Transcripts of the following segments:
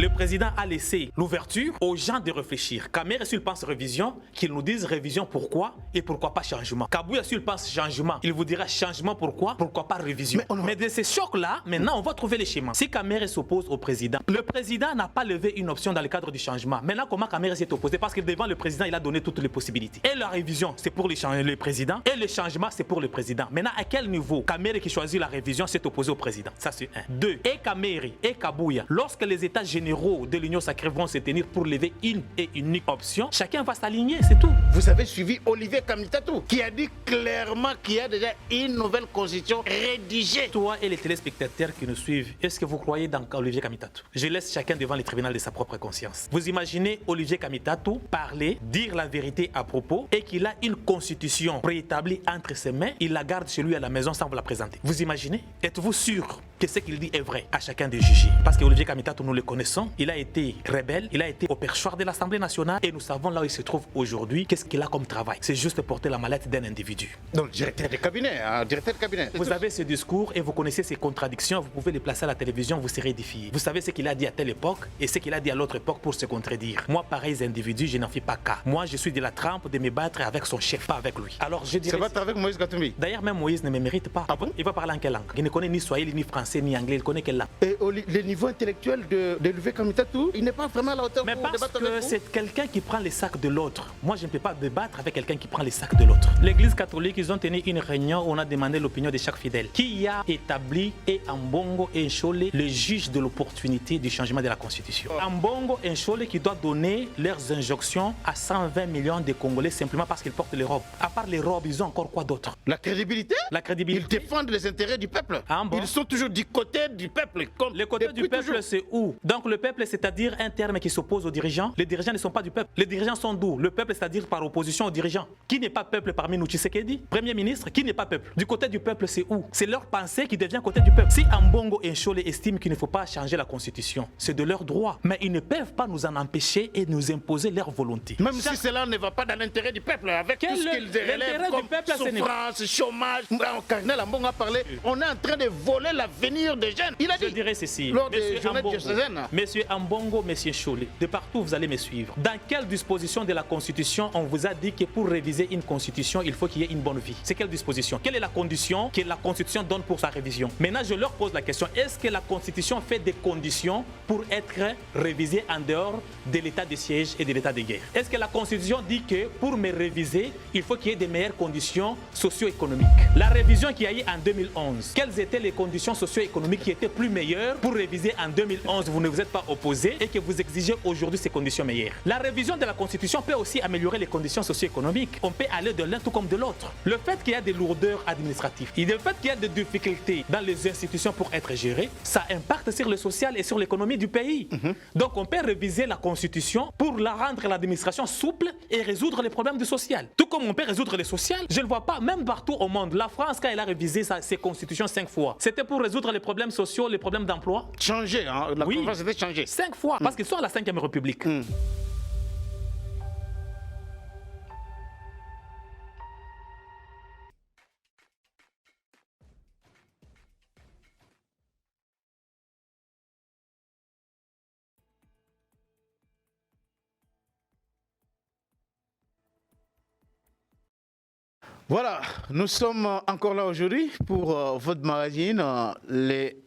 Le président a laissé l'ouverture aux gens de réfléchir. Kamerhe, s'il pense révision, qu'il nous dise révision pourquoi et pourquoi pas changement. Kabouya, s'il pense changement, il vous dira changement pourquoi pas révision. Mais de ces chocs-là, maintenant, on va trouver les schémas. Si Kamerhe s'oppose au président, le président n'a pas levé une option dans le cadre du changement. Maintenant, comment Kamerhe s'est opposé? Parce que devant le président, il a donné toutes les possibilités. Et la révision, c'est pour le président. Et le changement, c'est pour le président. Maintenant, à quel niveau Kamerhe qui choisit la révision s'est opposé au président? Ça, c'est un. Deux, et Kamerhe et Kabouya, lorsque les États généraux de l'Union sacrée vont se tenir pour lever une et unique option, chacun va s'aligner, c'est tout. Vous avez suivi Olivier Kamitatou, qui a dit clairement qu'il y a déjà une nouvelle constitution rédigée. Toi et les téléspectateurs qui nous suivent, est-ce que vous croyez dans Olivier Kamitatou? Je laisse chacun devant les tribunaux de sa propre conscience. Vous imaginez Olivier Kamitatou parler, dire la vérité à propos et qu'il a une constitution préétablie entre ses mains, il la garde chez lui à la maison sans vous la présenter. Vous imaginez? Êtes-vous sûr que ce qu'il dit est vrai? À chacun de juger. Parce que Olivier Kamitatou, nous le connaissons, il a été rebelle, il a été au perchoir de l'Assemblée nationale et nous savons là où il se trouve aujourd'hui, qu'est-ce qu'il a comme travail. C'est juste porter la mallette d'un individu. Donc, directeur de cabinet, directeur de cabinet. Vous avez ce discours et vous connaissez ses contradictions, vous pouvez les placer à la télévision, vous serez édifié. Vous savez ce qu'il a dit à telle époque et ce qu'il a dit à l'autre époque pour se contredire. Moi, pareils individus, je n'en fais pas cas. Moi, je suis de la trempe de me battre avec son chef, pas avec lui. Alors, je dirais... Se battre avec Moïse Katumbi. D'ailleurs, même Moïse ne me mérite pas. Ah bon? Il va parler en quelle langue? Il ne connaît ni swahili, ni français, ni anglais, il connaît quelle langue? Et le niveau intellectuel de Olivier Kamitatou, il n'est pas vraiment à la hauteur Mais pour parce débattre avec que vous. c'est quelqu'un qui prend les sacs de l'autre. Moi, je ne peux pas débattre avec quelqu'un qui prend les sacs de l'autre. L'église catholique, ils ont tenu une réunion où on a demandé l'opinion de chaque fidèle. Qui a établi et Ambongo et Nchole le juge de l'opportunité du changement de la Constitution. Ambongo et Nchole qui doivent donner leurs injonctions à 120 millions de Congolais simplement parce qu'ils portent les robes. À part les robes, ils ont encore quoi d'autre? La crédibilité? La crédibilité. Ils défendent les intérêts du peuple. Ah bon? Ils sont toujours du côté du peuple. Comme Le côté du peuple, toujours. c'est où? Donc le peuple, c'est-à-dire un terme qui s'oppose aux dirigeants. Les dirigeants ne sont pas du peuple. Les dirigeants sont d'où? Le peuple, c'est-à-dire par opposition aux dirigeants. Qui n'est pas peuple parmi nous? Tshisekedi, Premier ministre, qui n'est pas peuple? Du côté du peuple, c'est où? C'est leur pensée qui devient côté du peuple. Si Ambongo et Nchole estiment qu'il ne faut pas changer la Constitution, c'est de leur droit. Mais ils ne peuvent pas nous en empêcher et nous imposer leur volonté. Même si cela ne va pas dans l'intérêt du peuple, avec Quel tout ce est qu'ils relèvent l'intérêt comme du peuple à ce niveau? souffrance, chômage. Cardinal Ambongo a parlé, on est en train de voler l'avenir des jeunes. Il a Je dit dirais ceci, lors des journées diocésaines. Monsieur Ambongo, Monsieur Nchole, de partout vous allez me suivre. Dans quelle disposition de la Constitution on vous a dit que pour réviser une Constitution, il faut qu'il y ait une bonne vie? C'est quelle disposition? Quelle est la condition que la Constitution donne pour sa révision? Maintenant, je leur pose la question, est-ce que la Constitution fait des conditions pour être révisée en dehors de l'état de siège et de l'état de guerre? Est-ce que la Constitution dit que pour me réviser, il faut qu'il y ait des meilleures conditions socio-économiques? La révision qu'il y a eu en 2011, quelles étaient les conditions socio-économiques qui étaient plus meilleures pour réviser en 2011? Vous ne vous êtes pas opposé et que vous exigez aujourd'hui ces conditions meilleures. La révision de la Constitution peut aussi améliorer les conditions socio-économiques. On peut aller de l'un tout comme de l'autre. Le fait qu'il y a des lourdeurs administratives et le fait qu'il y a des difficultés dans les institutions pour être gérées, ça impacte sur le social et sur l'économie du pays. Donc on peut réviser la Constitution pour la rendre l'administration souple et résoudre les problèmes du social. Tout comme on peut résoudre les social, je ne vois pas, même partout au monde, la France, quand elle a révisé ses constitutions 5 fois, c'était pour résoudre les problèmes sociaux, les problèmes d'emploi. Changer, hein? La Oui. province était changée. 5 fois, parce qu'ils sont à la 5e République. Voilà, nous sommes encore là aujourd'hui pour votre magazine, les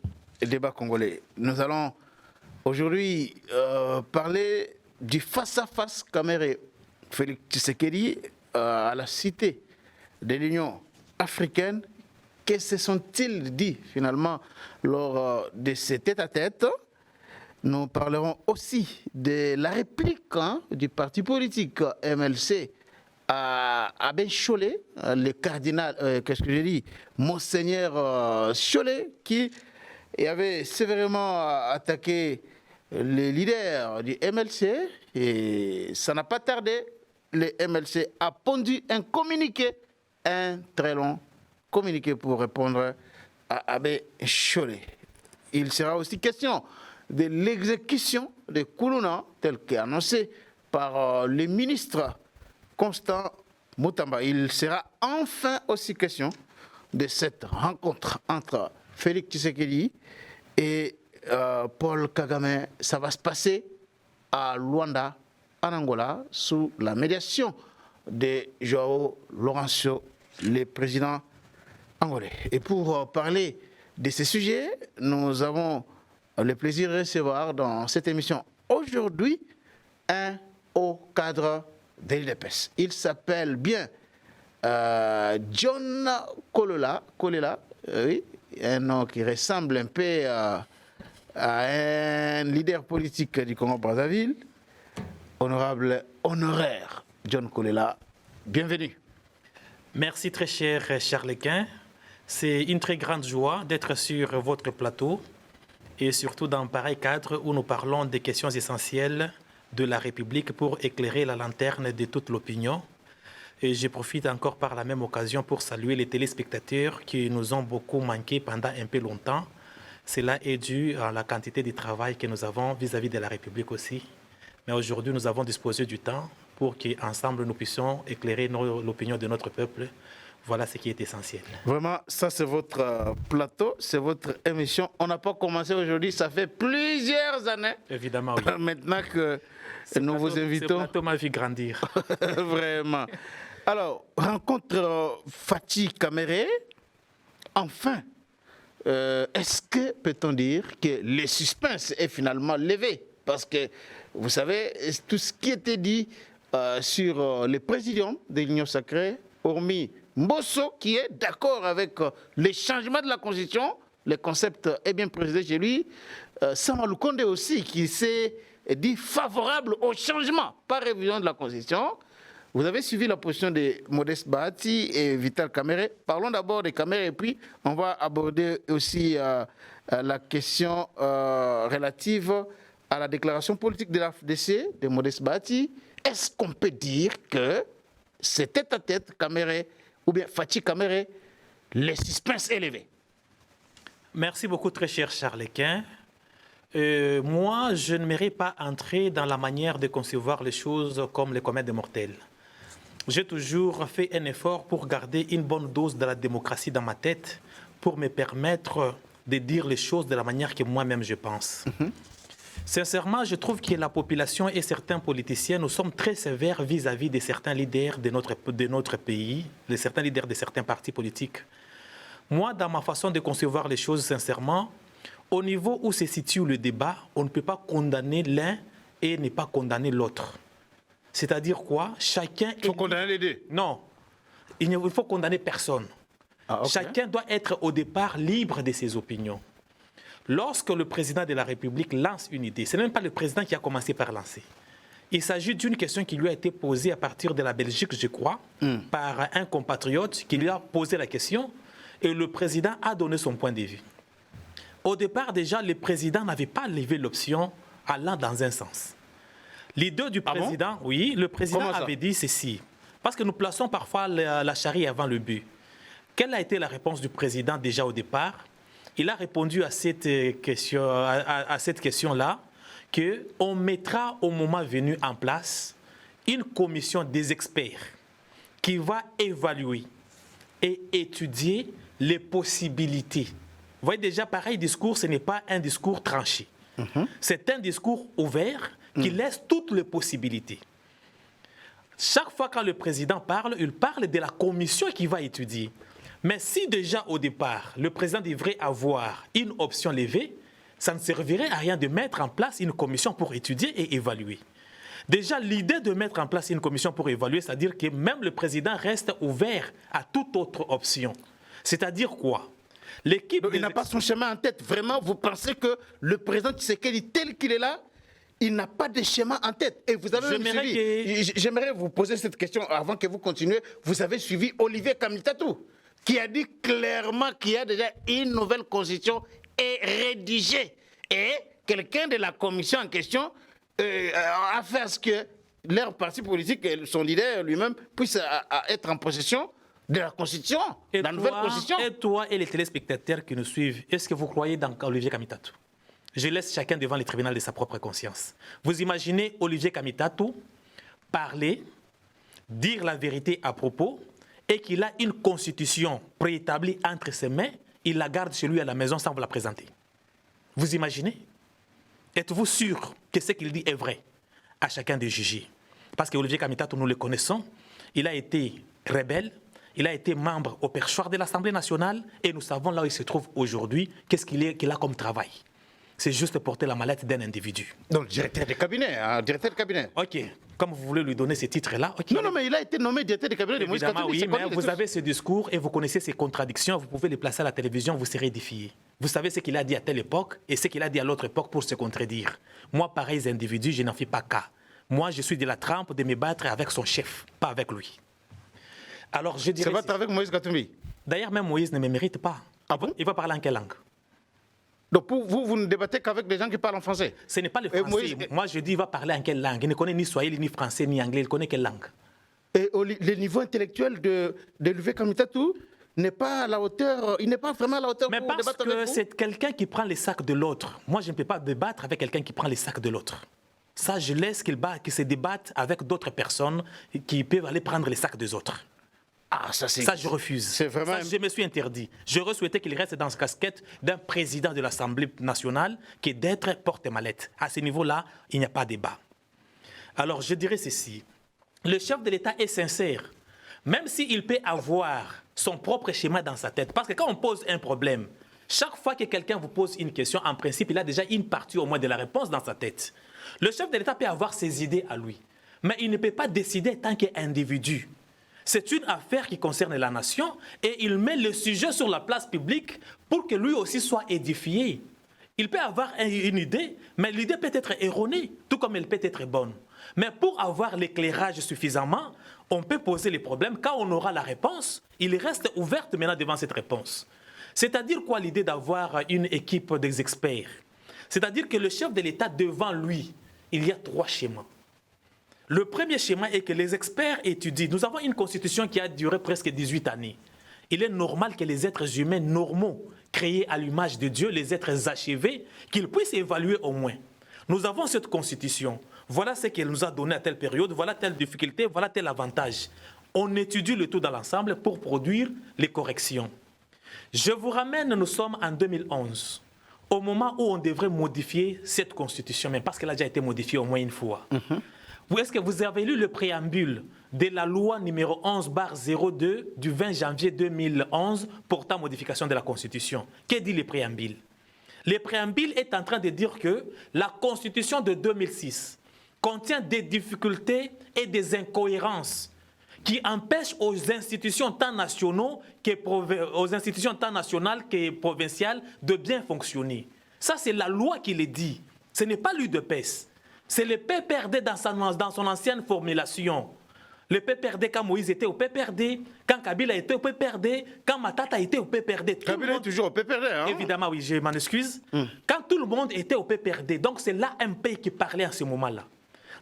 débats congolais. Nous allons aujourd'hui parler du face-à-face Kamerhe Félix Tshisekedi à la cité de l'Union africaine. Que se sont-ils dit finalement lors de ces tête-à-tête? Nous parlerons aussi de la réplique du parti politique MLC à Abbé Nchole, le cardinal, qu'est-ce que j'ai dit, Monseigneur Nchole, qui avait sévèrement attaqué les leaders du MLC, et ça n'a pas tardé, le MLC a pondu un communiqué, un très long communiqué pour répondre à Abbé Nchole. Il sera aussi question de l'exécution de Koulouna, tel qu'annoncé par le ministre Constant Moutamba. Il sera enfin aussi question de cette rencontre entre Félix Tshisekedi et Paul Kagame, ça va se passer à Luanda, en Angola, sous la médiation de Joao Lourenço, le président angolais. Et pour parler de ces sujets, nous avons le plaisir de recevoir dans cette émission aujourd'hui un haut cadre de l'UDPS. Il s'appelle bien John Kolela, oui, un nom qui ressemble un peu à un leader politique du Congo-Brazzaville, honorable honoraire John Kolela. Bienvenue. Merci très cher Charles-Quint. C'est une très grande joie d'être sur votre plateau et surtout dans un pareil cadre où nous parlons des questions essentielles de la République pour éclairer la lanterne de toute l'opinion. Et je profite encore par la même occasion pour saluer les téléspectateurs qui nous ont beaucoup manqué pendant un peu longtemps. Cela est dû à la quantité de travail que nous avons vis-à-vis de la République aussi. Mais aujourd'hui, nous avons disposé du temps pour qu'ensemble, nous puissions éclairer l'opinion de notre peuple. Voilà ce qui est essentiel. Vraiment, ça c'est votre plateau, c'est votre émission. On n'a pas commencé aujourd'hui, ça fait plusieurs années. Évidemment, oui. Maintenant que nous vous invitons. Ce plateau m'a vu grandir. Vraiment. Alors, rencontre Fathi Caméré. Enfin, est-ce que peut-on dire que le suspense est finalement levé? Parce que, vous savez, tout ce qui était dit sur le présidium de l'Union sacrée, hormis Mbosso, qui est d'accord avec les changements de la Constitution, le concept est bien précisé chez lui, Samalou Konde aussi, qui s'est dit favorable au changement par révision de la Constitution. Vous avez suivi la position de Modeste Bahati et Vital Kamere. Parlons d'abord de Kamere et puis on va aborder aussi la question relative à la déclaration politique de la FDC de Modeste Bahati. Est-ce qu'on peut dire que c'est tête-à-tête Kamere ou bien Fathi Caméré, le suspense élevé? Merci beaucoup, très cher Charles-Quint. Moi, je ne m'aimerais pas entrer dans la manière de concevoir les choses comme les comètes des mortels. J'ai toujours fait un effort pour garder une bonne dose de la démocratie dans ma tête pour me permettre de dire les choses de la manière que moi-même je pense. Sincèrement, je trouve que la population et certains politiciens, nous sommes très sévères vis-à-vis de certains leaders de notre pays, de certains leaders de certains partis politiques. Moi, dans ma façon de concevoir les choses, sincèrement, au niveau où se situe le débat, on ne peut pas condamner l'un et ne pas condamner l'autre. C'est-à-dire quoi? Chacun... Il faut condamner les deux? Non, il faut condamner personne. Ah, okay. Chacun doit être au départ libre de ses opinions. Lorsque le président de la République lance une idée, ce n'est même pas le président qui a commencé par lancer. Il s'agit d'une question qui lui a été posée à partir de la Belgique, je crois, par un compatriote qui lui a posé la question et le président a donné son point de vue. Au départ, déjà, le président n'avait pas levé l'option allant dans un sens. L'idée du président, bon? Oui, le président avait dit ceci. Parce que nous plaçons parfois la charrue avant le but. Quelle a été la réponse du président déjà au départ? Il a répondu à cette question-là qu'on mettra au moment venu en place une commission des experts qui va évaluer et étudier les possibilités. Vous voyez déjà, pareil discours, ce n'est pas un discours tranché. C'est un discours ouvert qui laisse toutes les possibilités. Chaque fois quand le président parle, il parle de la commission qui va étudier. Mais si déjà au départ, le président devrait avoir une option levée, ça ne servirait à rien de mettre en place une commission pour étudier et évaluer. Déjà, l'idée de mettre en place une commission pour évaluer, c'est-à-dire que même le président reste ouvert à toute autre option. C'est-à-dire quoi? Il n'a pas son chemin en tête. Vraiment, vous pensez que le président Tshisekedi, tel qu'il est là, il n'a pas de schéma en tête. Et vous avez suivi. J'aimerais vous poser cette question avant que vous continuez. Vous avez suivi Olivier Kamitatou, qui a dit clairement qu'il y a déjà une nouvelle constitution rédigée. Et quelqu'un de la commission en question a fait à ce que leur parti politique et son leader lui-même puissent être en possession de la Constitution, de la nouvelle Constitution. Et toi et les téléspectateurs qui nous suivent, est-ce que vous croyez dans Olivier Kamitatou? Je laisse chacun devant les tribunaux de sa propre conscience. Vous imaginez Olivier Kamitatou parler, dire la vérité à propos, et qu'il a une constitution préétablie entre ses mains, il la garde chez lui à la maison sans vous la présenter. Vous imaginez? Êtes-vous sûr que ce qu'il dit est vrai? À chacun de juger. Parce que Olivier Kamitatou, nous le connaissons, il a été rebelle, il a été membre au perchoir de l'Assemblée nationale et nous savons là où il se trouve aujourd'hui, qu'est-ce qu'il a comme travail. C'est juste porter la mallette d'un individu. Donc, directeur de cabinet, hein, directeur de cabinet. Ok, comme vous voulez lui donner ce titre-là. Okay. Non, mais il a été nommé directeur de cabinet de Moïse Katumbi. Oui, mais vous avez ce discours et vous connaissez ses contradictions, vous pouvez les placer à la télévision, vous serez édifié. Vous savez ce qu'il a dit à telle époque et ce qu'il a dit à l'autre époque pour se contredire. Moi, pareils individus, je n'en fais pas cas. Moi, je suis de la trempe de me battre avec son chef, pas avec lui. Alors, je dirais... Se battre avec Moïse Katumbi. D'ailleurs, même Moïse ne me mérite pas. Ah bon? Il va parler en quelle langue? Donc, pour vous, vous ne débattez qu'avec des gens qui parlent en français? Ce n'est pas le français. Moïse... Moi, je dis, il va parler en quelle langue? Il ne connaît ni swahili, ni français, ni anglais. Il connaît quelle langue? Et le niveau intellectuel de Olivier Kamitatou n'est pas à la hauteur, il n'est pas vraiment à la hauteur mais pour parce débattre avec que vous? c'est quelqu'un qui prend les sacs de l'autre. Moi, je ne peux pas débattre avec quelqu'un qui prend les sacs de l'autre. Ça, je laisse qu'il se débatte avec d'autres personnes qui peuvent aller prendre les sacs des autres. Ah, ça, je refuse. C'est vraiment... Ça, je me suis interdit. J'aurais souhaité qu'il reste dans sa casquette d'un président de l'Assemblée nationale que d'être porte-mallette. À ce niveau-là, il n'y a pas de débat. Alors, je dirais ceci. Le chef de l'État est sincère. Même s'il peut avoir son propre schéma dans sa tête. Parce que quand on pose un problème, chaque fois que quelqu'un vous pose une question, en principe, il a déjà une partie au moins de la réponse dans sa tête. Le chef de l'État peut avoir ses idées à lui. Mais il ne peut pas décider tant qu'individu. C'est une affaire qui concerne la nation et il met le sujet sur la place publique pour que lui aussi soit édifié. Il peut avoir une idée, mais l'idée peut être erronée, tout comme elle peut être bonne. Mais pour avoir l'éclairage suffisamment, on peut poser les problèmes. Quand on aura la réponse, il reste ouvert maintenant devant cette réponse. C'est-à-dire quoi l'idée d'avoir une équipe des experts? C'est-à-dire que le chef de l'État, devant lui, il y a 3 schémas. Le premier schéma est que les experts étudient. Nous avons une constitution qui a duré presque 18 années. Il est normal que les êtres humains normaux, créés à l'image de Dieu, les êtres achevés, qu'ils puissent évaluer au moins. Nous avons cette constitution. Voilà ce qu'elle nous a donné à telle période, voilà telle difficulté, voilà tel avantage. On étudie le tout dans l'ensemble pour produire les corrections. Je vous ramène, nous sommes en 2011, au moment où on devrait modifier cette constitution, même parce qu'elle a déjà été modifiée au moins une fois. Est-ce que vous avez lu le préambule de la loi numéro 11/02 du 20 janvier 2011 portant modification de la Constitution? Que dit le préambule? Le préambule est en train de dire que la Constitution de 2006 contient des difficultés et des incohérences qui empêchent aux institutions tant nationales que provinciales de bien fonctionner. Ça, c'est la loi qui le dit. Ce n'est pas l'UDPS. C'est le PPRD dans son ancienne formulation. Le PPRD quand Moïse était au PPRD, quand Kabila était au PPRD, quand Matata était au PPRD. Kabila est toujours au PPRD, hein? Évidemment, oui, je m'en excuse. Quand tout le monde était au PPRD, donc c'est l'AMP qui parlait à ce moment-là.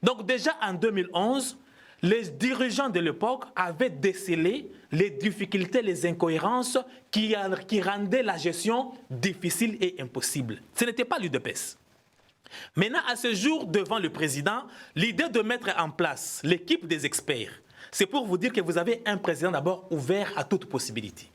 Donc déjà en 2011, les dirigeants de l'époque avaient décelé les difficultés, les incohérences qui rendaient la gestion difficile et impossible. Ce n'était pas l'UDPS. Maintenant, à ce jour, devant le président, l'idée de mettre en place l'équipe des experts, c'est pour vous dire que vous avez un président d'abord ouvert à toute possibilité.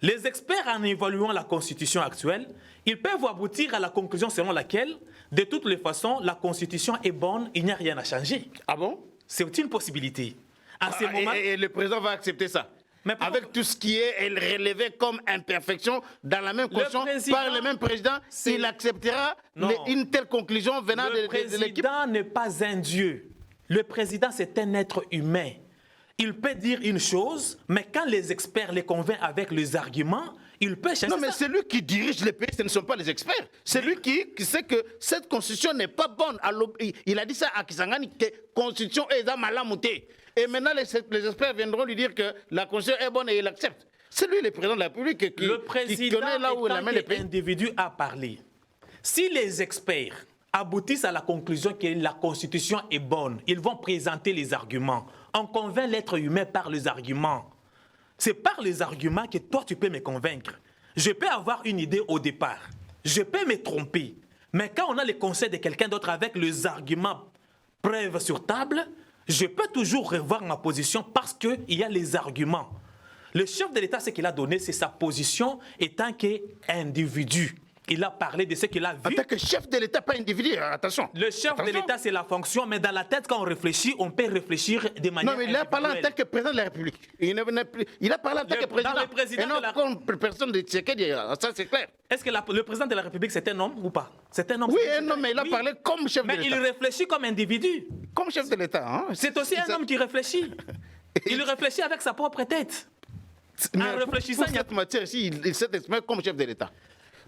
Les experts, en évaluant la constitution actuelle, ils peuvent aboutir à la conclusion selon laquelle, de toutes les façons, la constitution est bonne, il n'y a rien à changer. Ah bon? C'est une possibilité. À ce moment... et le président va accepter ça? Mais avec tout ce qui est relevé comme imperfection dans la même constitution par le même président, il acceptera une telle conclusion venant de l'équipe? Le président n'est pas un dieu. Le président, c'est un être humain. Il peut dire une chose, mais quand les experts les convainquent avec les arguments, il peut changer. Non, mais c'est lui qui dirige le pays, ce ne sont pas les experts. C'est lui qui sait que cette constitution n'est pas bonne. Il a dit ça à Kisangani, que la constitution est malamouté. Et maintenant, les experts viendront lui dire que la constitution est bonne et il accepte. C'est lui le président de la République qui connaît là où il amène le pays. L'individu a parlé. Si les experts aboutissent à la conclusion que la constitution est bonne, ils vont présenter les arguments. On convainc l'être humain par les arguments. C'est par les arguments que toi, tu peux me convaincre. Je peux avoir une idée au départ. Je peux me tromper. Mais quand on a le conseil de quelqu'un d'autre avec les arguments preuves sur table, je peux toujours revoir ma position parce qu'il y a les arguments. Le chef de l'État, ce qu'il a donné, c'est sa position étant qu'individu. Il a parlé de ce qu'il a En vu. tant que chef de l'État, pas individu, attention. Le chef de Attention. l'État, c'est la fonction, mais dans la tête, quand on réfléchit, on peut réfléchir de manière Non, mais il a parlé en tant individuelle. que président de la République. Il a parlé en tant que président. dans le président et non de la- comme personne de Tshisekedi, ça c'est clair. Est-ce que le président de la République, c'est un homme ou pas? C'est un homme. Oui, c'est- un homme, mais il a Oui. parlé comme chef de Mais il l'État. réfléchit comme individu. Comme chef de l'État. Hein. C'est aussi un homme qui réfléchit. Il réfléchit avec sa propre tête. Mais En réfléchissant, pour il y a- cette matière ici, il s'est exprimé comme chef de l'État.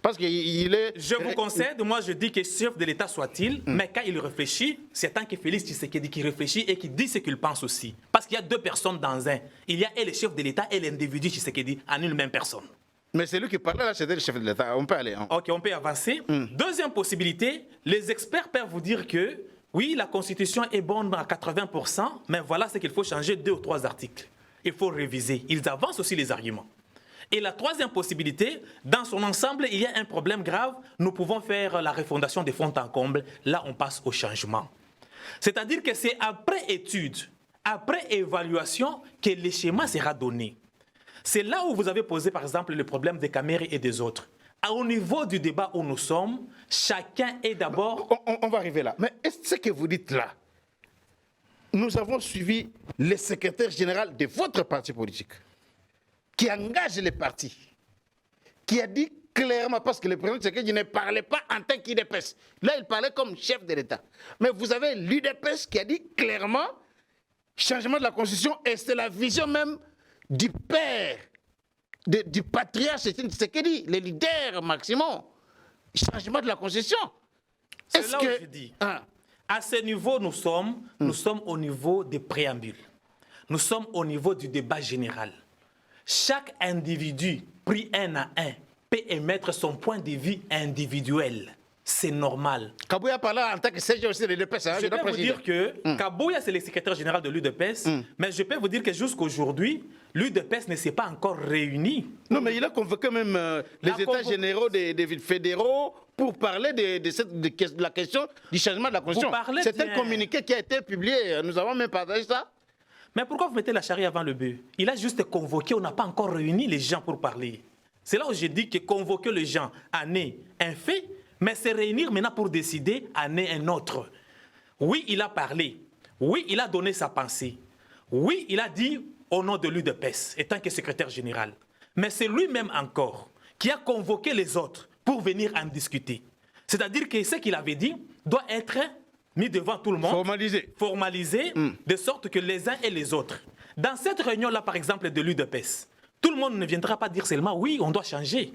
Parce qu'il est... Je vous concède, moi je dis que chef de l'État soit-il, mais quand il réfléchit, c'est tant que Félix Tshisekedi qui réfléchit et qui dit ce qu'il pense aussi. Parce qu'il y a deux personnes dans un. Il y a et le chef de l'État et l'individu Tshisekedi en une même personne. Mais c'est lui qui parlait là, c'était le chef de l'État. On peut aller. Hein. Ok, on peut avancer. Deuxième possibilité, les experts peuvent vous dire que oui, la Constitution est bonne à 80%, mais voilà ce qu'il faut changer 2 ou 3 articles. Il faut réviser. Ils avancent aussi les arguments. Et la troisième possibilité, dans son ensemble, il y a un problème grave. Nous pouvons faire la refondation des fonds en comble. Là, on passe au changement. C'est-à-dire que c'est après étude, après évaluation, que le schéma sera donné. C'est là où vous avez posé, par exemple, le problème des caméras et des autres. Au niveau du débat où nous sommes, chacun est d'abord... On va arriver là. Mais est-ce que vous dites là, nous avons suivi le secrétaire général de votre parti politique, qui engage les partis, qui a dit clairement, parce que le président Tshisekedi ne parlait pas en tant qu'UDPS. Là, il parlait comme chef de l'État. Mais vous avez l'UDPS qui a dit clairement, changement de la Constitution, et c'est la vision même du père, du patriarche Tshisekedi, le leader maximum. Changement de la Constitution. C'est là où je dis. Ah, À ce niveau, nous sommes au niveau des préambules. Nous sommes au niveau du débat général. Chaque individu, pris un à un, peut émettre son point de vue individuel. C'est normal. Kabouya parlait en tant que CG aussi de l'UDPS. Hein, Je dois peux vous préciser. dire que Kabouya, c'est le secrétaire général de l'UDPS, mais je peux vous dire que jusqu'aujourd'hui, l'UDPS ne s'est pas encore réuni. Non, mais il a convoqué même les La États généraux des villes fédéraux pour parler de la question du changement de la Constitution. parlez C'est un bien. communiqué qui a été publié. Nous avons même partagé ça. Mais pourquoi vous mettez la charrue avant le bœuf? Il a juste convoqué, on n'a pas encore réuni les gens pour parler. C'est là où je dis que convoquer les gens en est un fait, mais se réunir maintenant pour décider en est un autre. Oui, il a parlé. Oui, il a donné sa pensée. Oui, il a dit au nom de l'UDPS, étant que secrétaire général. Mais c'est lui-même encore qui a convoqué les autres pour venir en discuter. C'est-à-dire que ce qu'il avait dit doit être mis devant tout le monde. Formalisé, de sorte que les uns et les autres. Dans cette réunion-là, par exemple, de l'UDPS, tout le monde ne viendra pas dire seulement oui, on doit changer.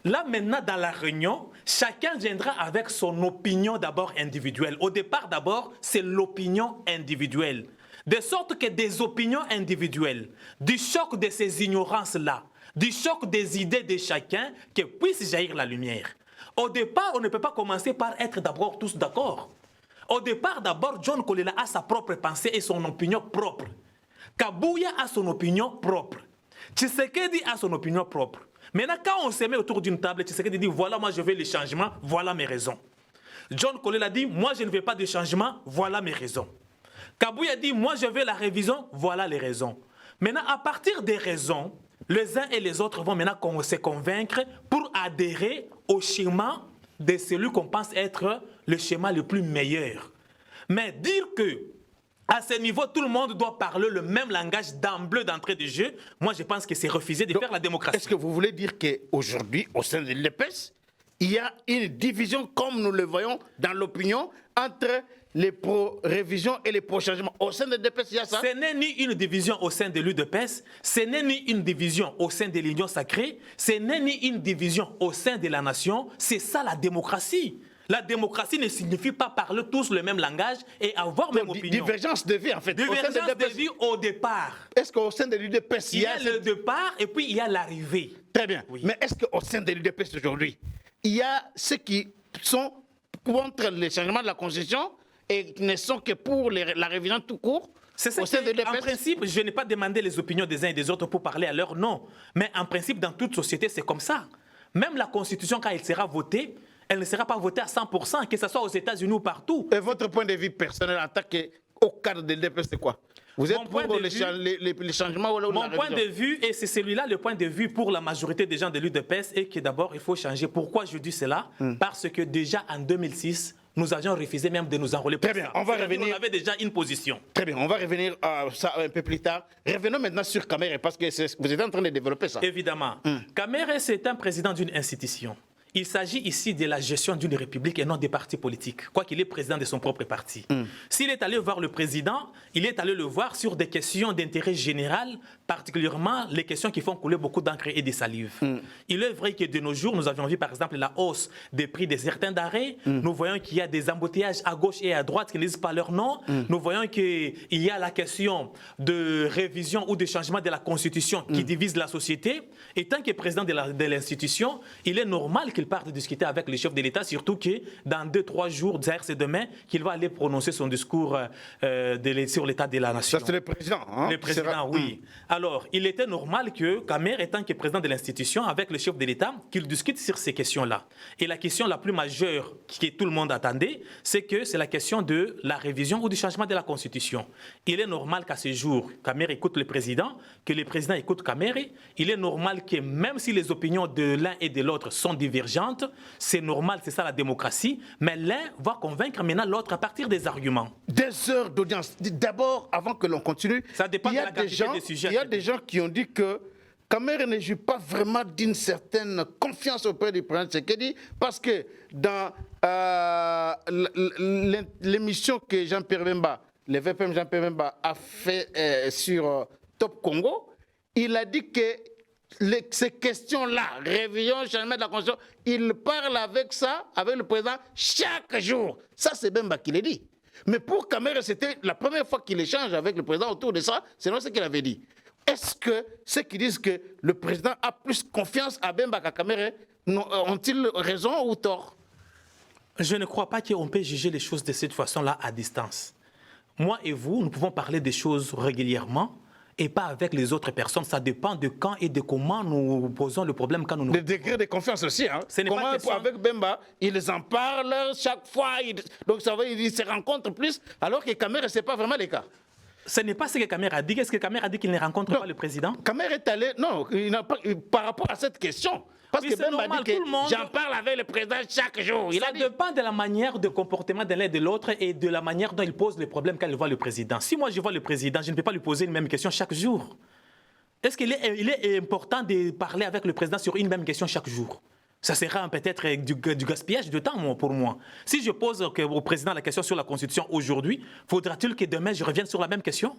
Là, maintenant, dans la réunion, chacun viendra avec son opinion d'abord individuelle. Au départ, d'abord, c'est l'opinion individuelle. De sorte que des opinions individuelles, du choc de ces ignorances-là, du choc des idées de chacun, que puisse jaillir la lumière. Au départ, on ne peut pas commencer par être d'abord tous d'accord. Au départ, d'abord, John Kolela a sa propre pensée et son opinion propre. Kabouya a son opinion propre. Tshisekedi a son opinion propre. Maintenant, quand on se met autour d'une table, Tshisekedi dit, voilà, moi je veux les changements, voilà mes raisons. John Kolela dit, moi je ne veux pas de changement, voilà mes raisons. Kabouya dit, moi je veux la révision, voilà les raisons. Maintenant, à partir des raisons, les uns et les autres vont maintenant se convaincre pour adhérer au schéma de celui qu'on pense être le schéma le plus meilleur. Mais dire que à ce niveau, tout le monde doit parler le même langage d'emblée d'entrée de jeu, moi je pense que c'est refuser de faire la démocratie. Est-ce que vous voulez dire qu'aujourd'hui, au sein de l'UDPS, il y a une division, comme nous le voyons dans l'opinion, entre les pro-révisions et les pro-changements? Au sein de l'UDPS, il y a ça? Ce n'est ni une division au sein de l'UDPS, ce n'est ni une division au sein de l'Union sacrée, ce n'est ni une division au sein de la nation. C'est ça la démocratie. La démocratie ne signifie pas parler tous le même langage et avoir même opinion. Divergence de vie, en fait. Divergence de vie au départ. Est-ce qu'au sein de l'UDPS, Il y a le départ et puis il y a l'arrivée. Très bien. Oui. Mais est-ce qu'au sein de l'UDPS aujourd'hui, il y a ceux qui sont contre le changement de la Constitution et qui ne sont que pour la révision tout court? C'est ça au sein de en l'UDPS? principe, je n'ai pas demandé les opinions des uns et des autres pour parler à leur nom. Mais en principe, dans toute société, c'est comme ça. Même la Constitution, quand elle sera votée, elle ne sera pas votée à 100%, que ce soit aux États-Unis ou partout. Et votre point de vue personnel en tant qu'au cadre de l'UDPS, c'est quoi? Vous êtes pour les changements ou la Mon point de vue, et c'est celui-là le point de vue pour la majorité des gens de l'UDPS, et que d'abord il faut changer. Pourquoi je dis cela? Parce que déjà en 2006, nous avions refusé même de nous enrôler. Très bien, on va revenir. On avait déjà une position. Très bien, on va revenir à ça un peu plus tard. Revenons maintenant sur Kamere, parce que vous êtes en train de développer ça. Évidemment. Kamere, c'est un président d'une institution. Il s'agit ici de la gestion d'une république et non des partis politiques, quoiqu'il est président de son propre parti. S'il est allé voir le président, il est allé le voir sur des questions d'intérêt général, particulièrement les questions qui font couler beaucoup d'encre et de salive. Il est vrai que de nos jours, nous avions vu par exemple la hausse des prix de certains denrées. Nous voyons qu'il y a des embouteillages à gauche et à droite qui ne disent pas leur nom. Nous voyons qu'il y a la question de révision ou de changement de la Constitution qui divise la société. Et tant que président de l'institution, il est normal qu'il parte discuter avec le chef de l'État, surtout que dans 2-3 jours, c'est demain, qu'il va aller prononcer son discours sur l'état de la nation. Ça, c'est le président. Hein? Le président, oui. Alors, il était normal que Kamere, étant que président de l'institution, avec le chef de l'État, qu'il discute sur ces questions-là. Et la question la plus majeure que tout le monde attendait, c'est la question de la révision ou du changement de la Constitution. Il est normal qu'à ce jour, Kamere écoute le président, que le président écoute Kamere. Il est normal que même si les opinions de l'un et de l'autre sont divergentes, c'est normal, c'est ça la démocratie, mais l'un va convaincre maintenant l'autre à partir des arguments. Des heures d'audience. D'abord, avant que l'on continue, ça dépend de la quantité des sujets. Il y a des gens qui ont dit que Kamere ne joue pas vraiment d'une certaine confiance auprès du président Tshisekedi, parce que dans l'émission que Jean-Pierre Bemba, le VPM Jean-Pierre Bemba a fait sur Top Congo, il a dit que ces questions-là, révision, changement de la Constitution, il parle avec le président chaque jour. Ça, c'est Bemba qui l'a dit. Mais pour Kamere, c'était la première fois qu'il échange avec le président autour de ça, c'est ce qu'il avait dit. Est-ce que ceux qui disent que le président a plus confiance à Bemba qu'à Kamere ont-ils raison ou tort? Je ne crois pas qu'on peut juger les choses de cette façon-là à distance. Moi et vous, nous pouvons parler des choses régulièrement, et pas avec les autres personnes. Ça dépend de quand et de comment nous posons le problème. Quand nous... Le degré de confiance aussi. Hein. Comment avec Bemba, ils en parlent chaque fois. Donc ça veut dire qu'ils se rencontrent plus, alors que Kamere, ce n'est pas vraiment le cas. Ce n'est pas ce que Kamere a dit. Est-ce que Kamere a dit qu'il ne rencontre pas le président? Kamere est allé... Non, il n'a pas, par rapport à cette question... Parce que Bemba dit que j'en parle avec le président chaque jour. Ça dépend de la manière de comportement de l'un et de l'autre et de la manière dont il pose les problèmes quand il voit le président. Si moi je vois le président, je ne peux pas lui poser une même question chaque jour. Est-ce qu'il est important de parler avec le président sur une même question chaque jour? Ça sera peut-être du gaspillage de temps pour moi. Si je pose au président la question sur la Constitution aujourd'hui, faudra-t-il que demain je revienne sur la même question?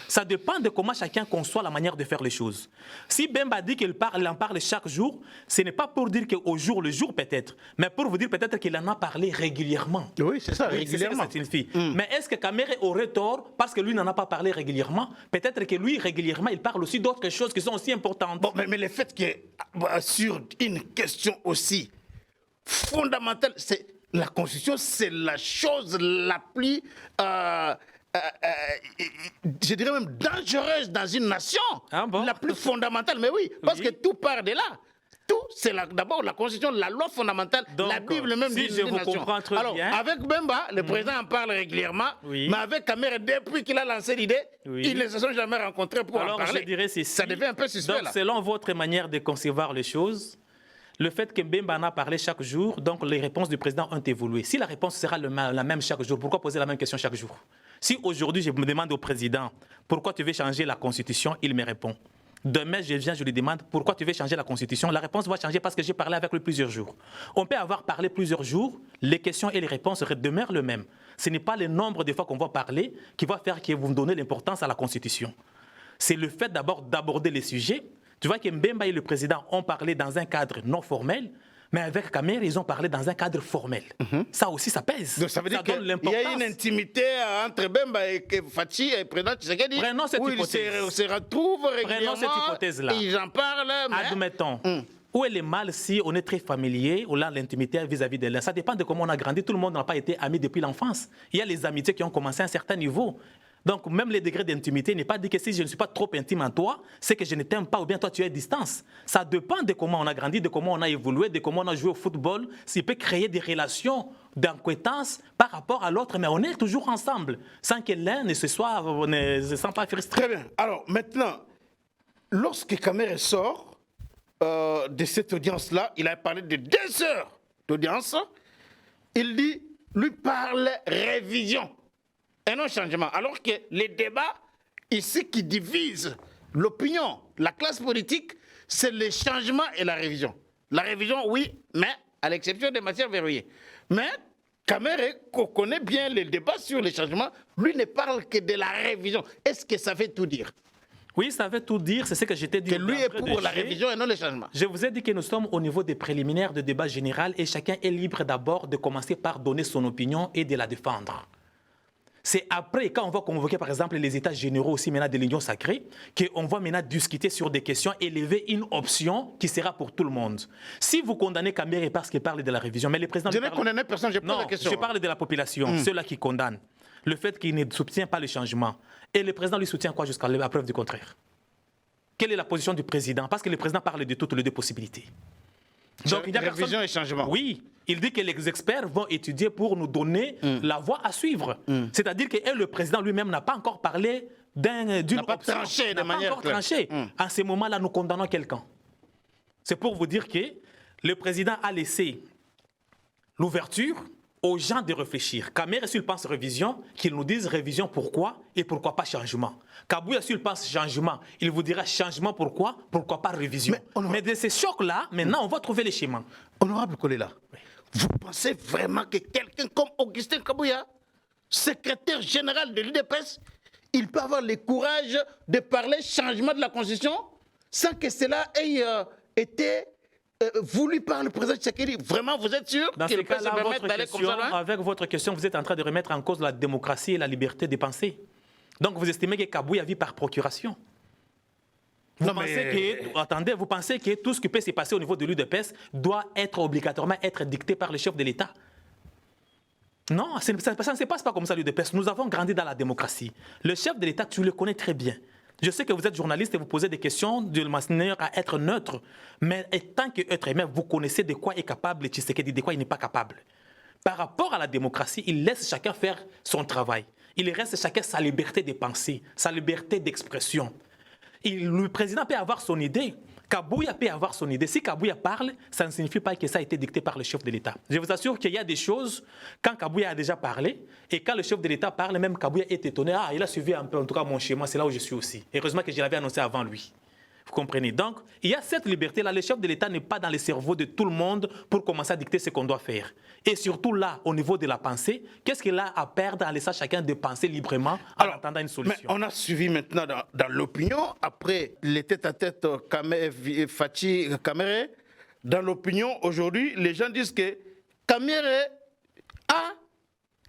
Ça dépend de comment chacun conçoit la manière de faire les choses. Si Bemba dit qu'il en parle chaque jour, ce n'est pas pour dire qu'au jour le jour peut-être, mais pour vous dire peut-être qu'il en a parlé régulièrement. Oui, c'est ça, régulièrement. C'est ça que ça signifie. Mais est-ce que Kamere aurait tort parce que lui n'en a pas parlé régulièrement? Peut-être que lui, régulièrement, il parle aussi d'autres choses qui sont aussi importantes. Bon, mais le fait que sur une question aussi fondamentale, c'est la Constitution, c'est la chose la plus... je dirais même dangereuse dans une nation, la plus fondamentale, mais oui, parce que tout part de là. Tout, c'est d'abord la Constitution, la loi fondamentale, donc, la Bible même si d'une nation. Alors, bien. Avec Bemba, le président en parle régulièrement, mais avec Kamere, depuis qu'il a lancé l'idée, ils ne se sont jamais rencontrés pour en parler. Je dirais ça devient un peu suspect. Donc, là. Selon votre manière de concevoir les choses, le fait que Bemba en a parlé chaque jour, donc les réponses du président ont évolué. Si la réponse sera la même chaque jour, pourquoi poser la même question chaque jour? Si aujourd'hui je me demande au président pourquoi tu veux changer la Constitution, il me répond. Demain, je viens, je lui demande pourquoi tu veux changer la Constitution. La réponse va changer parce que j'ai parlé avec lui plusieurs jours. On peut avoir parlé plusieurs jours, les questions et les réponses demeurent les mêmes. Ce n'est pas le nombre de fois qu'on va parler qui va faire que vous me donnez l'importance à la Constitution. C'est le fait d'abord d'aborder les sujets. Tu vois que Bemba et le président ont parlé dans un cadre non formel, mais avec Kamere, ils ont parlé dans un cadre formel. Ça aussi, ça pèse. Donc ça veut dire qu'il y a une intimité entre Bemba et Fachi et le président Tshisekedi. Prenons cette hypothèse. Ils se retrouvent régulièrement. Prenons cette hypothèse-là. Ils en parlent. Mais... Admettons. Où est le mal si on est très familier ou là l'intimité vis-à-vis de l'un? Ça dépend de comment on a grandi. Tout le monde n'a pas été ami depuis l'enfance. Il y a les amitiés qui ont commencé à un certain niveau. Donc, même les degrés d'intimité n'est pas dit que si je ne suis pas trop intime en toi, c'est que je ne t'aime pas ou bien toi tu es à distance. Ça dépend de comment on a grandi, de comment on a évolué, de comment on a joué au football. S'il peut créer des relations d'inquiétance par rapport à l'autre, mais on est toujours ensemble, sans que l'un ne se sent pas frustré. Très bien. Alors, maintenant, lorsque Kamere sort de cette audience-là, il a parlé de 2 heures d'audience. Il dit, lui parle révision et non changement. Alors que les débats ici qui divisent l'opinion, la classe politique, c'est le changement et la révision. La révision, oui, mais à l'exception des matières verrouillées. Mais Kamere connaît bien les débats sur les changements. Lui ne parle que de la révision. Est-ce que ça veut tout dire? Oui, ça veut tout dire, c'est ce que j'étais dit. Que lui est pour la révision et non les changements. Je vous ai dit que nous sommes au niveau des préliminaires de débat général et chacun est libre d'abord de commencer par donner son opinion et de la défendre. C'est après, quand on va convoquer par exemple les États généraux aussi maintenant de l'Union sacrée, qu'on va maintenant discuter sur des questions, élever une option qui sera pour tout le monde. Si vous condamnez Kamere parce qu'il parle de la révision, mais le président... Je n'ai condamné personne, je pose la question. Je parle de la population, ceux-là qui condamnent. Le fait qu'il ne soutient pas le changement. Et le président lui soutient quoi jusqu'à la preuve du contraire? Quelle est la position du président? Parce que le président parle de toutes les 2 possibilités. Donc, il y a révision et changement. Oui, il dit que les experts vont étudier pour nous donner la voie à suivre. C'est-à-dire que le président lui-même n'a pas encore parlé d'une option. N'a pas tranché de manière encore tranché. À ce moment-là, nous condamnons quelqu'un. C'est pour vous dire que le président a laissé l'ouverture aux gens de réfléchir. Kamere, s'il pense révision, qu'il nous dise révision pourquoi et pourquoi pas changement. Kabouya, s'il pense changement, il vous dira changement pourquoi pas révision. Mais de ces chocs-là, maintenant, on va trouver les schémas. Honorable Kolela, vous pensez vraiment que quelqu'un comme Augustin Kabouya, secrétaire général de l'UDPS, il peut avoir le courage de parler changement de la Constitution sans que cela ait été voulu par le président Tshisekedi? Vraiment, vous êtes sûr qu'il peut se permettre d'aller comme ça là? Avec votre question, vous êtes en train de remettre en cause la démocratie et la liberté de penser. Donc vous estimez que Kabouya vit par procuration. Vous pensez que tout ce qui peut se passer au niveau de l'UDPS doit être obligatoirement être dicté par le chef de l'État? Non, ça ne se passe pas comme ça l'UDPS. Nous avons grandi dans la démocratie. Le chef de l'État, tu le connais très bien. Je sais que vous êtes journaliste et vous posez des questions de manière à être neutre. Mais tant qu'être humain, vous connaissez de quoi est capable Tshisekedi, de quoi il n'est pas capable. Par rapport à la démocratie, il laisse chacun faire son travail. Il reste chacun sa liberté de penser, sa liberté d'expression. Le président peut avoir son idée. Kabouya peut avoir son idée. Si Kabouya parle, ça ne signifie pas que ça a été dicté par le chef de l'État. Je vous assure qu'il y a des choses, quand Kabouya a déjà parlé, et quand le chef de l'État parle, même Kabouya est étonné. Ah, il a suivi un peu, en tout cas, mon schéma, c'est là où je suis aussi. Heureusement que je l'avais annoncé avant lui. Vous comprenez? Donc, il y a cette liberté-là. Le chef de l'État n'est pas dans le cerveau de tout le monde pour commencer à dicter ce qu'on doit faire. Et surtout là, au niveau de la pensée, qu'est-ce qu'il a à perdre en laissant chacun de penser librement en attendant une solution? Mais on a suivi maintenant dans l'opinion, après les tête-à-tête Fachi Kamere, dans l'opinion aujourd'hui, les gens disent que Kamere a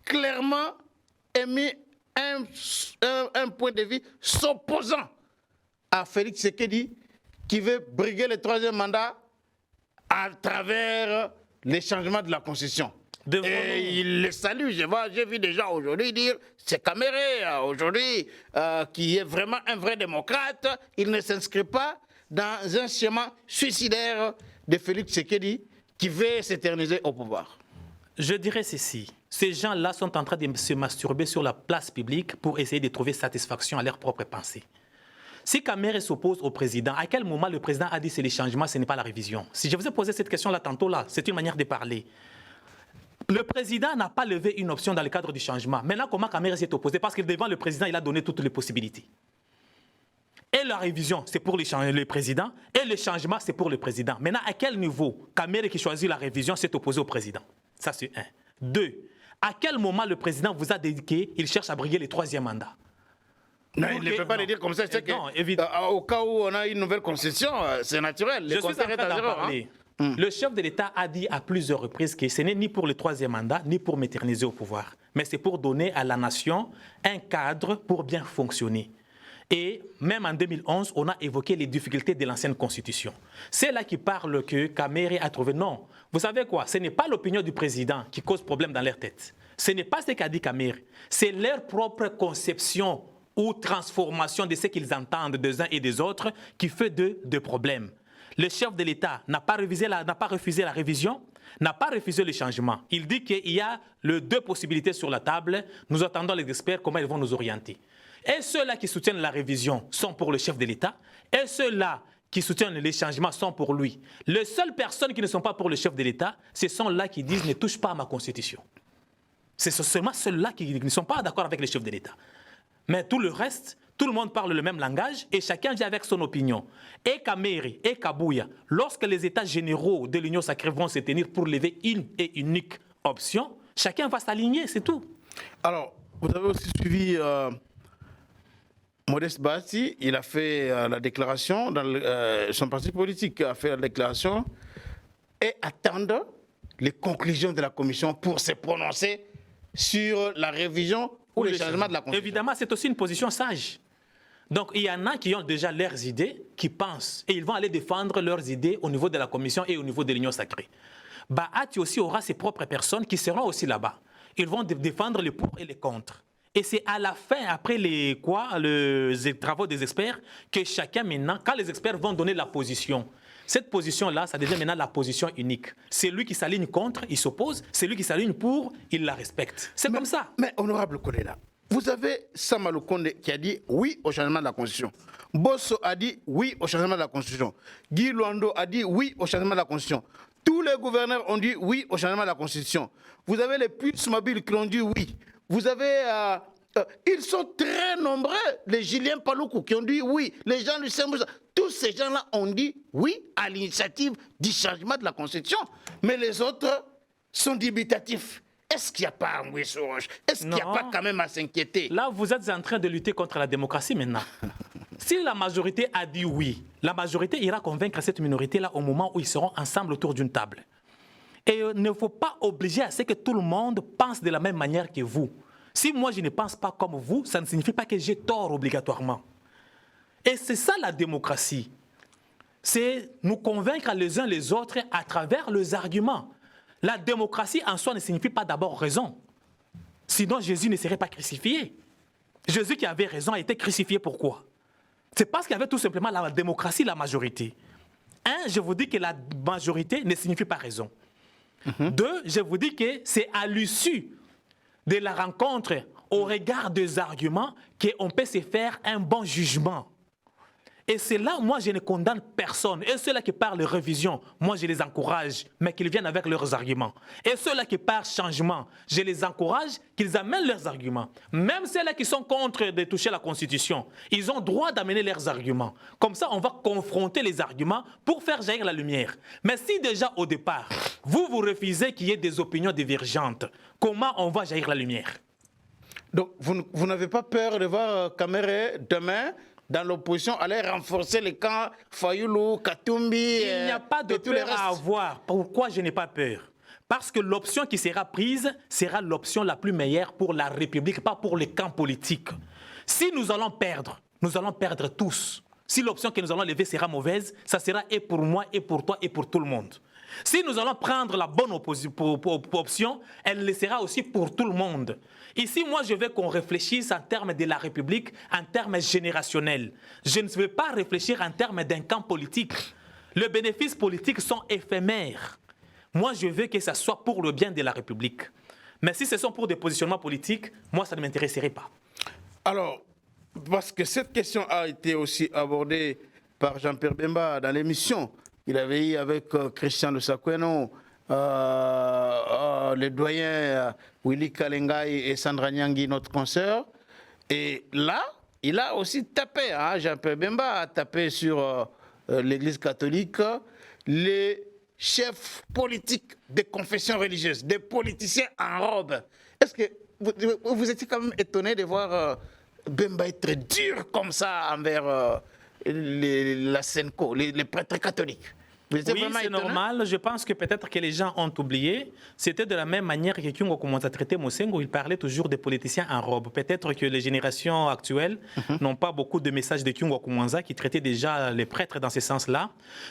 clairement émis un point de vue s'opposant à Félix Tshisekedi qui veut briguer le 3e mandat à travers les changements de la Constitution. Et il le salue. J'ai vu des gens aujourd'hui dire c'est Kamere aujourd'hui qui est vraiment un vrai démocrate. Il ne s'inscrit pas dans un schéma suicidaire de Félix Tshisekedi qui veut s'éterniser au pouvoir. Je dirais ceci. Ces gens-là sont en train de se masturber sur la place publique pour essayer de trouver satisfaction à leurs propres pensées. Si Kamere s'oppose au président, à quel moment le président a dit c'est les changements, ce n'est pas la révision? Si je vous ai posé cette question-là tantôt, là, c'est une manière de parler. Le président n'a pas levé une option dans le cadre du changement. Maintenant, comment Kamere s'est opposé? Parce que devant le président, il a donné toutes les possibilités. Et la révision, c'est pour le président, et le changement, c'est pour le président. Maintenant, à quel niveau Kamere qui choisit la révision s'est opposé au président? Ça, c'est 1. 2. À quel moment le président vous a dit qu'il cherche à briguer le 3e mandat? Non, il ne peut pas le dire comme ça. C'est que, au cas où on a une nouvelle constitution, c'est naturel. Je suis en train d'en parler. Le chef de l'État a dit à plusieurs reprises que ce n'est ni pour le 3e mandat, ni pour m'éterniser au pouvoir. Mais c'est pour donner à la nation un cadre pour bien fonctionner. Et même en 2011, on a évoqué les difficultés de l'ancienne constitution. C'est là qui parle que Kamere a trouvé non. Vous savez quoi? Ce n'est pas l'opinion du président qui cause problème dans leur tête. Ce n'est pas ce qu'a dit Kamere. C'est leur propre conception ou transformation de ce qu'ils entendent des uns et des autres qui fait de problèmes. Le chef de l'État n'a pas refusé la révision, n'a pas refusé le changement. Il dit qu'il y a deux possibilités sur la table. Nous attendons les experts, comment ils vont nous orienter. Et ceux-là qui soutiennent la révision sont pour le chef de l'État, et ceux-là qui soutiennent les changements sont pour lui. Les seules personnes qui ne sont pas pour le chef de l'État, ce sont là qui disent « ne touche pas à ma constitution ». C'est seulement ceux-là qui ne sont pas d'accord avec le chef de l'État. Mais tout le reste, tout le monde parle le même langage et chacun vient avec son opinion. Et Kamere et Kabuya, lorsque les États généraux de l'Union sacrée vont se tenir pour lever une et unique option, chacun va s'aligner, c'est tout. Alors, vous avez aussi suivi Modeste Bahati, il a fait la déclaration, son parti politique a fait la déclaration et attendre les conclusions de la commission pour se prononcer sur la révision ou le changement de la Constitution. Évidemment, c'est aussi une position sage. Donc, il y en a qui ont déjà leurs idées, qui pensent, et ils vont aller défendre leurs idées au niveau de la commission et au niveau de l'Union sacrée. Bahati aussi aura ses propres personnes qui seront aussi là-bas. Ils vont défendre les pour et les contre. Et c'est à la fin, après les travaux des experts, que chacun maintenant, quand les experts vont donner la position, cette position-là, ça devient maintenant la position unique. C'est lui qui s'aligne contre, il s'oppose. C'est lui qui s'aligne pour, il la respecte. C'est comme ça. Mais honorable Kolela, vous avez Samalou Konde qui a dit oui au changement de la Constitution. Bosso a dit oui au changement de la Constitution. Guy Luando a dit oui au changement de la Constitution. Tous les gouverneurs ont dit oui au changement de la Constitution. Vous avez les puces mobiles qui ont dit oui. Vous avez... ils sont très nombreux, les Julien Paloukou qui ont dit oui, les gens du Sembouza. Tous ces gens-là ont dit oui à l'initiative du changement de la Constitution. Mais les autres sont dubitatifs. Est-ce qu'il n'y a pas un ruisseau rouge? Est-ce qu'il n'y a pas quand même à s'inquiéter? Là, vous êtes en train de lutter contre la démocratie maintenant. Si la majorité a dit oui, la majorité ira convaincre cette minorité-là au moment où ils seront ensemble autour d'une table. Et il ne faut pas obliger à ce que tout le monde pense de la même manière que vous. Si moi je ne pense pas comme vous, ça ne signifie pas que j'ai tort obligatoirement. Et c'est ça la démocratie. C'est nous convaincre les uns les autres à travers les arguments. La démocratie en soi ne signifie pas d'abord raison. Sinon Jésus ne serait pas crucifié. Jésus qui avait raison a été crucifié pourquoi? C'est parce qu'il y avait tout simplement la démocratie, la majorité. Un, je vous dis que la majorité ne signifie pas raison. Deux, je vous dis que c'est à l'issue de la rencontre, au regard des arguments, qu'on peut se faire un bon jugement. Et c'est là, moi, je ne condamne personne. Et ceux-là qui parlent de révision, moi, je les encourage, mais qu'ils viennent avec leurs arguments. Et ceux-là qui parlent changement, je les encourage qu'ils amènent leurs arguments. Même ceux-là qui sont contre de toucher la Constitution, ils ont droit d'amener leurs arguments. Comme ça, on va confronter les arguments pour faire jaillir la lumière. Mais si déjà, au départ, vous refusez qu'il y ait des opinions divergentes, comment on va jaillir la lumière? Donc, vous n'avez pas peur de voir Kamere demain dans l'opposition, aller renforcer les camps Fayoulou, Katumbi. Il n'y a pas de peur à avoir. Pourquoi je n'ai pas peur? Parce que l'option qui sera prise sera l'option la plus meilleure pour la République, pas pour les camps politiques. Si nous allons perdre tous. Si l'option que nous allons lever sera mauvaise, ça sera et pour moi, et pour toi, et pour tout le monde. Si nous allons prendre la bonne option, elle le sera aussi pour tout le monde. Ici, moi, je veux qu'on réfléchisse en termes de la République, en termes générationnels. Je ne veux pas réfléchir en termes d'un camp politique. Les bénéfices politiques sont éphémères. Moi, je veux que ça soit pour le bien de la République. Mais si ce sont pour des positionnements politiques, moi, ça ne m'intéresserait pas. Alors, parce que cette question a été aussi abordée par Jean-Pierre Bemba dans l'émission qu'il avait eu avec Christian de Sakweno, le doyen Willy Kalengai et Sandra Nyangui, notre consoeur. Et là, il a aussi tapé, Jean-Pierre Bemba a tapé sur l'Église catholique, les chefs politiques des confessions religieuses, des politiciens en robe. Est-ce que vous étiez quand même étonné de voir Bemba être dur comme ça envers la Senko, les prêtres catholiques? Oui, c'est normal. Je pense que peut-être que les gens ont oublié. C'était de la même manière que Kyungo commence à traiter Mosengo. Il parlait toujours des politiciens en robe. Peut-être que les générations actuelles n'ont pas beaucoup de messages de Kyungo Koumanza qui traitait déjà les prêtres dans ce sens-là.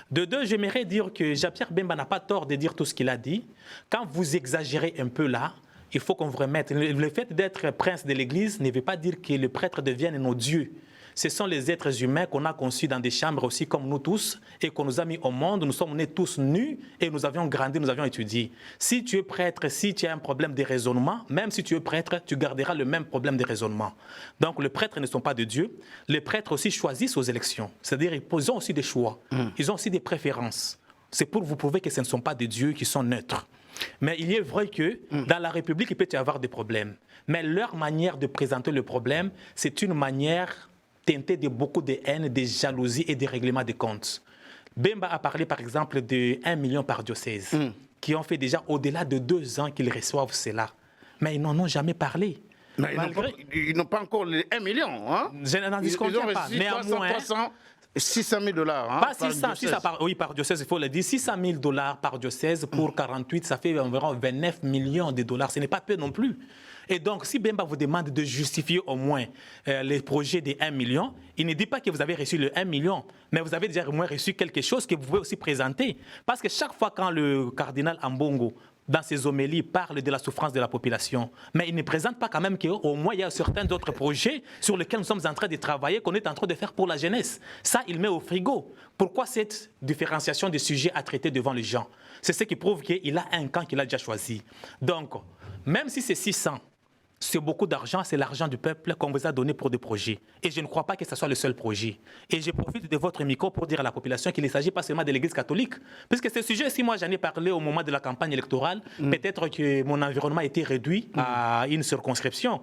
De deux, j'aimerais dire que Jean-Pierre Bemba n'a pas tort de dire tout ce qu'il a dit. Quand vous exagérez un peu là, il faut qu'on vous remette. Le fait d'être prince de l'Église ne veut pas dire que les prêtres deviennent nos dieux. Ce sont les êtres humains qu'on a conçus dans des chambres aussi comme nous tous et qu'on nous a mis au monde. Nous sommes nés tous nus et nous avions grandi, nous avions étudié. Si tu es prêtre, si tu as un problème de raisonnement, même si tu es prêtre, tu garderas le même problème de raisonnement. Donc les prêtres ne sont pas de Dieu. Les prêtres aussi choisissent aux élections. C'est-à-dire ils ont aussi des choix. Ils ont aussi des préférences. C'est pour vous prouver que ce ne sont pas des dieux qui sont neutres. Mais il est vrai que dans la République, il peut y avoir des problèmes. Mais leur manière de présenter le problème, c'est une manière teintée de beaucoup de haine, de jalousie et de règlement de comptes. Bemba a parlé par exemple de 1 million par diocèse, qui ont fait déjà au-delà de 2 ans qu'ils reçoivent cela. Mais ils n'en ont jamais parlé. Mais ils n'ont pas encore les 1 million. Hein? Je n'en disconne pas. Néanmoins, 600 000 $. Hein, pas 600, oui, par diocèse, il faut le dire. 600 000 $ par diocèse pour 48, ça fait environ 29 millions de dollars. Ce n'est pas peu non plus. Et donc, si Bemba vous demande de justifier au moins les projets des 1 million, il ne dit pas que vous avez reçu le 1 million, mais vous avez déjà au moins reçu quelque chose que vous pouvez aussi présenter. Parce que chaque fois quand le cardinal Ambongo, dans ses homélies, parle de la souffrance de la population, mais il ne présente pas quand même qu'au moins il y a certains autres projets sur lesquels nous sommes en train de travailler, qu'on est en train de faire pour la jeunesse. Ça, il met au frigo. Pourquoi cette différenciation des sujets à traiter devant les gens? C'est ce qui prouve qu'il a un camp qu'il a déjà choisi. Donc, même si c'est 600, c'est beaucoup d'argent, c'est l'argent du peuple qu'on vous a donné pour des projets. Et je ne crois pas que ce soit le seul projet. Et je profite de votre micro pour dire à la population qu'il ne s'agit pas seulement de l'Église catholique. Puisque ce sujet, si moi j'en ai parlé au moment de la campagne électorale, peut-être que mon environnement a été réduit à une circonscription.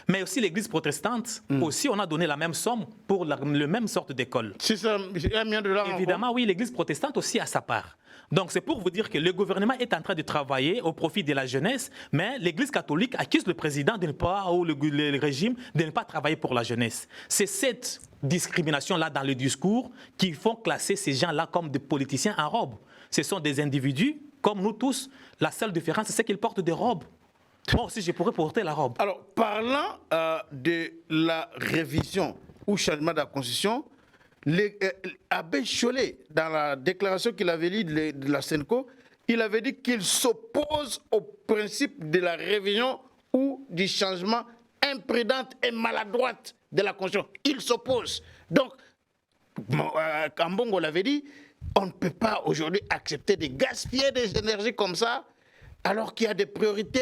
Mais aussi l'Église protestante, aussi on a donné la même somme pour le même sorte d'école. $1 million. Évidemment, oui, l'Église protestante aussi a sa part. Donc c'est pour vous dire que le gouvernement est en train de travailler au profit de la jeunesse, mais l'Église catholique accuse le président de ne pas, ou le régime de ne pas travailler pour la jeunesse. C'est cette discrimination-là dans le discours qui font classer ces gens-là comme des politiciens en robe. Ce sont des individus comme nous tous. La seule différence, c'est qu'ils portent des robes. Moi aussi, je pourrais porter la robe. Alors, parlant de la révision ou changement de la Constitution, Abbé Chollet, dans la déclaration qu'il avait lue de la Senco, il avait dit qu'il s'oppose au principe de la révision ou du changement imprudent et maladroite de la Constitution. Il s'oppose. Donc, Ambongo l'avait dit, on ne peut pas aujourd'hui accepter de gaspiller des énergies comme ça, alors qu'il y a des priorités,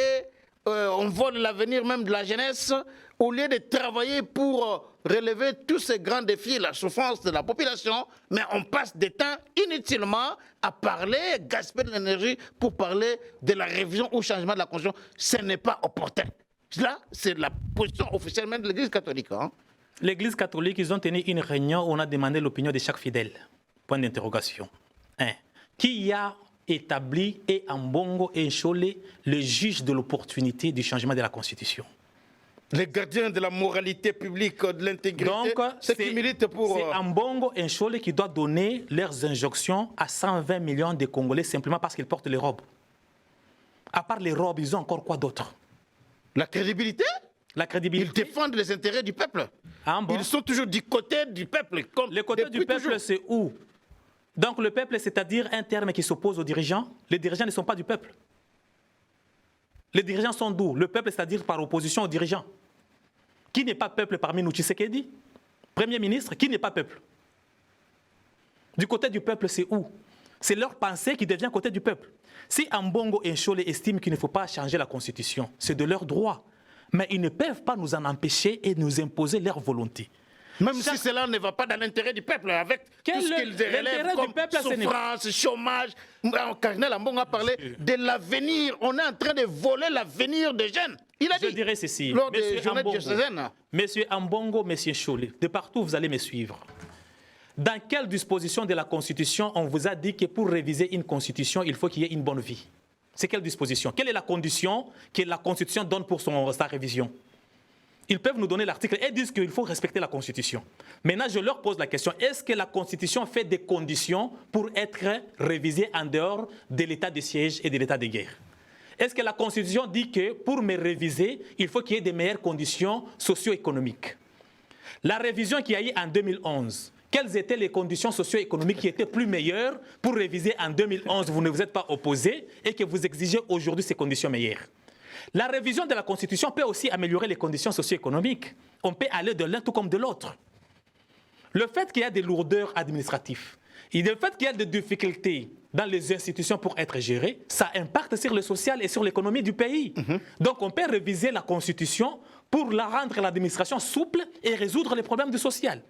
on vole l'avenir même de la jeunesse, au lieu de travailler pour relever tous ces grands défis, la souffrance de la population, mais on passe des temps inutilement à parler, gaspiller de l'énergie pour parler de la révision ou changement de la Constitution. Ce n'est pas opportun. Là, c'est la position officielle même de l'Église catholique. Hein. L'Église catholique, ils ont tenu une réunion où on a demandé l'opinion de chaque fidèle. Point d'interrogation. Qui a établi et Ambongo et Chollet le juge de l'opportunité du changement de la Constitution? Les gardiens de la moralité publique, de l'intégrité, ceux qui militent pour... C'est Ambongo et Chollet qui doivent donner leurs injonctions à 120 millions de Congolais simplement parce qu'ils portent les robes. À part les robes, ils ont encore quoi d'autre? La crédibilité? La crédibilité. Ils défendent les intérêts du peuple. Ah, bon? Ils sont toujours du côté du peuple. Le côté du peuple, c'est où? Donc le peuple, c'est-à-dire un terme qui s'oppose aux dirigeants. Les dirigeants ne sont pas du peuple. Les dirigeants sont d'où? Le peuple, c'est-à-dire par opposition aux dirigeants. Qui n'est pas peuple parmi nous? Tshisekedi, Premier ministre, qui n'est pas peuple? Du côté du peuple, c'est où? C'est leur pensée qui devient côté du peuple. Si Ambongo et Chollet estiment qu'il ne faut pas changer la Constitution, c'est de leur droit. Mais ils ne peuvent pas nous en empêcher et nous imposer leur volonté. Même si cela ne va pas dans l'intérêt du peuple, avec tout ce qu'ils relèvent comme souffrance, chômage. Cardinal Ambongo a parlé de l'avenir. On est en train de voler l'avenir des jeunes. Il a dit. Je dirais ceci. Lors des journées diocésaines. Monsieur Ambongo, monsieur Chollet, de partout vous allez me suivre. Dans quelle disposition de la Constitution on vous a dit que pour réviser une Constitution, il faut qu'il y ait une bonne vie? C'est quelle disposition? Quelle est la condition que la Constitution donne pour sa révision? Ils peuvent nous donner l'article et disent qu'il faut respecter la Constitution. Maintenant, je leur pose la question, est-ce que la Constitution fait des conditions pour être révisée en dehors de l'état de siège et de l'état de guerre? Est-ce que la Constitution dit que pour me réviser, il faut qu'il y ait des meilleures conditions socio-économiques? La révision qu'il y a eu en 2011, quelles étaient les conditions socio-économiques qui étaient plus meilleures pour réviser en 2011? Vous ne vous êtes pas opposé et que vous exigez aujourd'hui ces conditions meilleures. La révision de la Constitution peut aussi améliorer les conditions socio-économiques. On peut aller de l'un tout comme de l'autre. Le fait qu'il y a des lourdeurs administratives et le fait qu'il y a des difficultés dans les institutions pour être gérées, ça impacte sur le social et sur l'économie du pays. Donc on peut réviser la Constitution pour la rendre l'administration souple et résoudre les problèmes du social.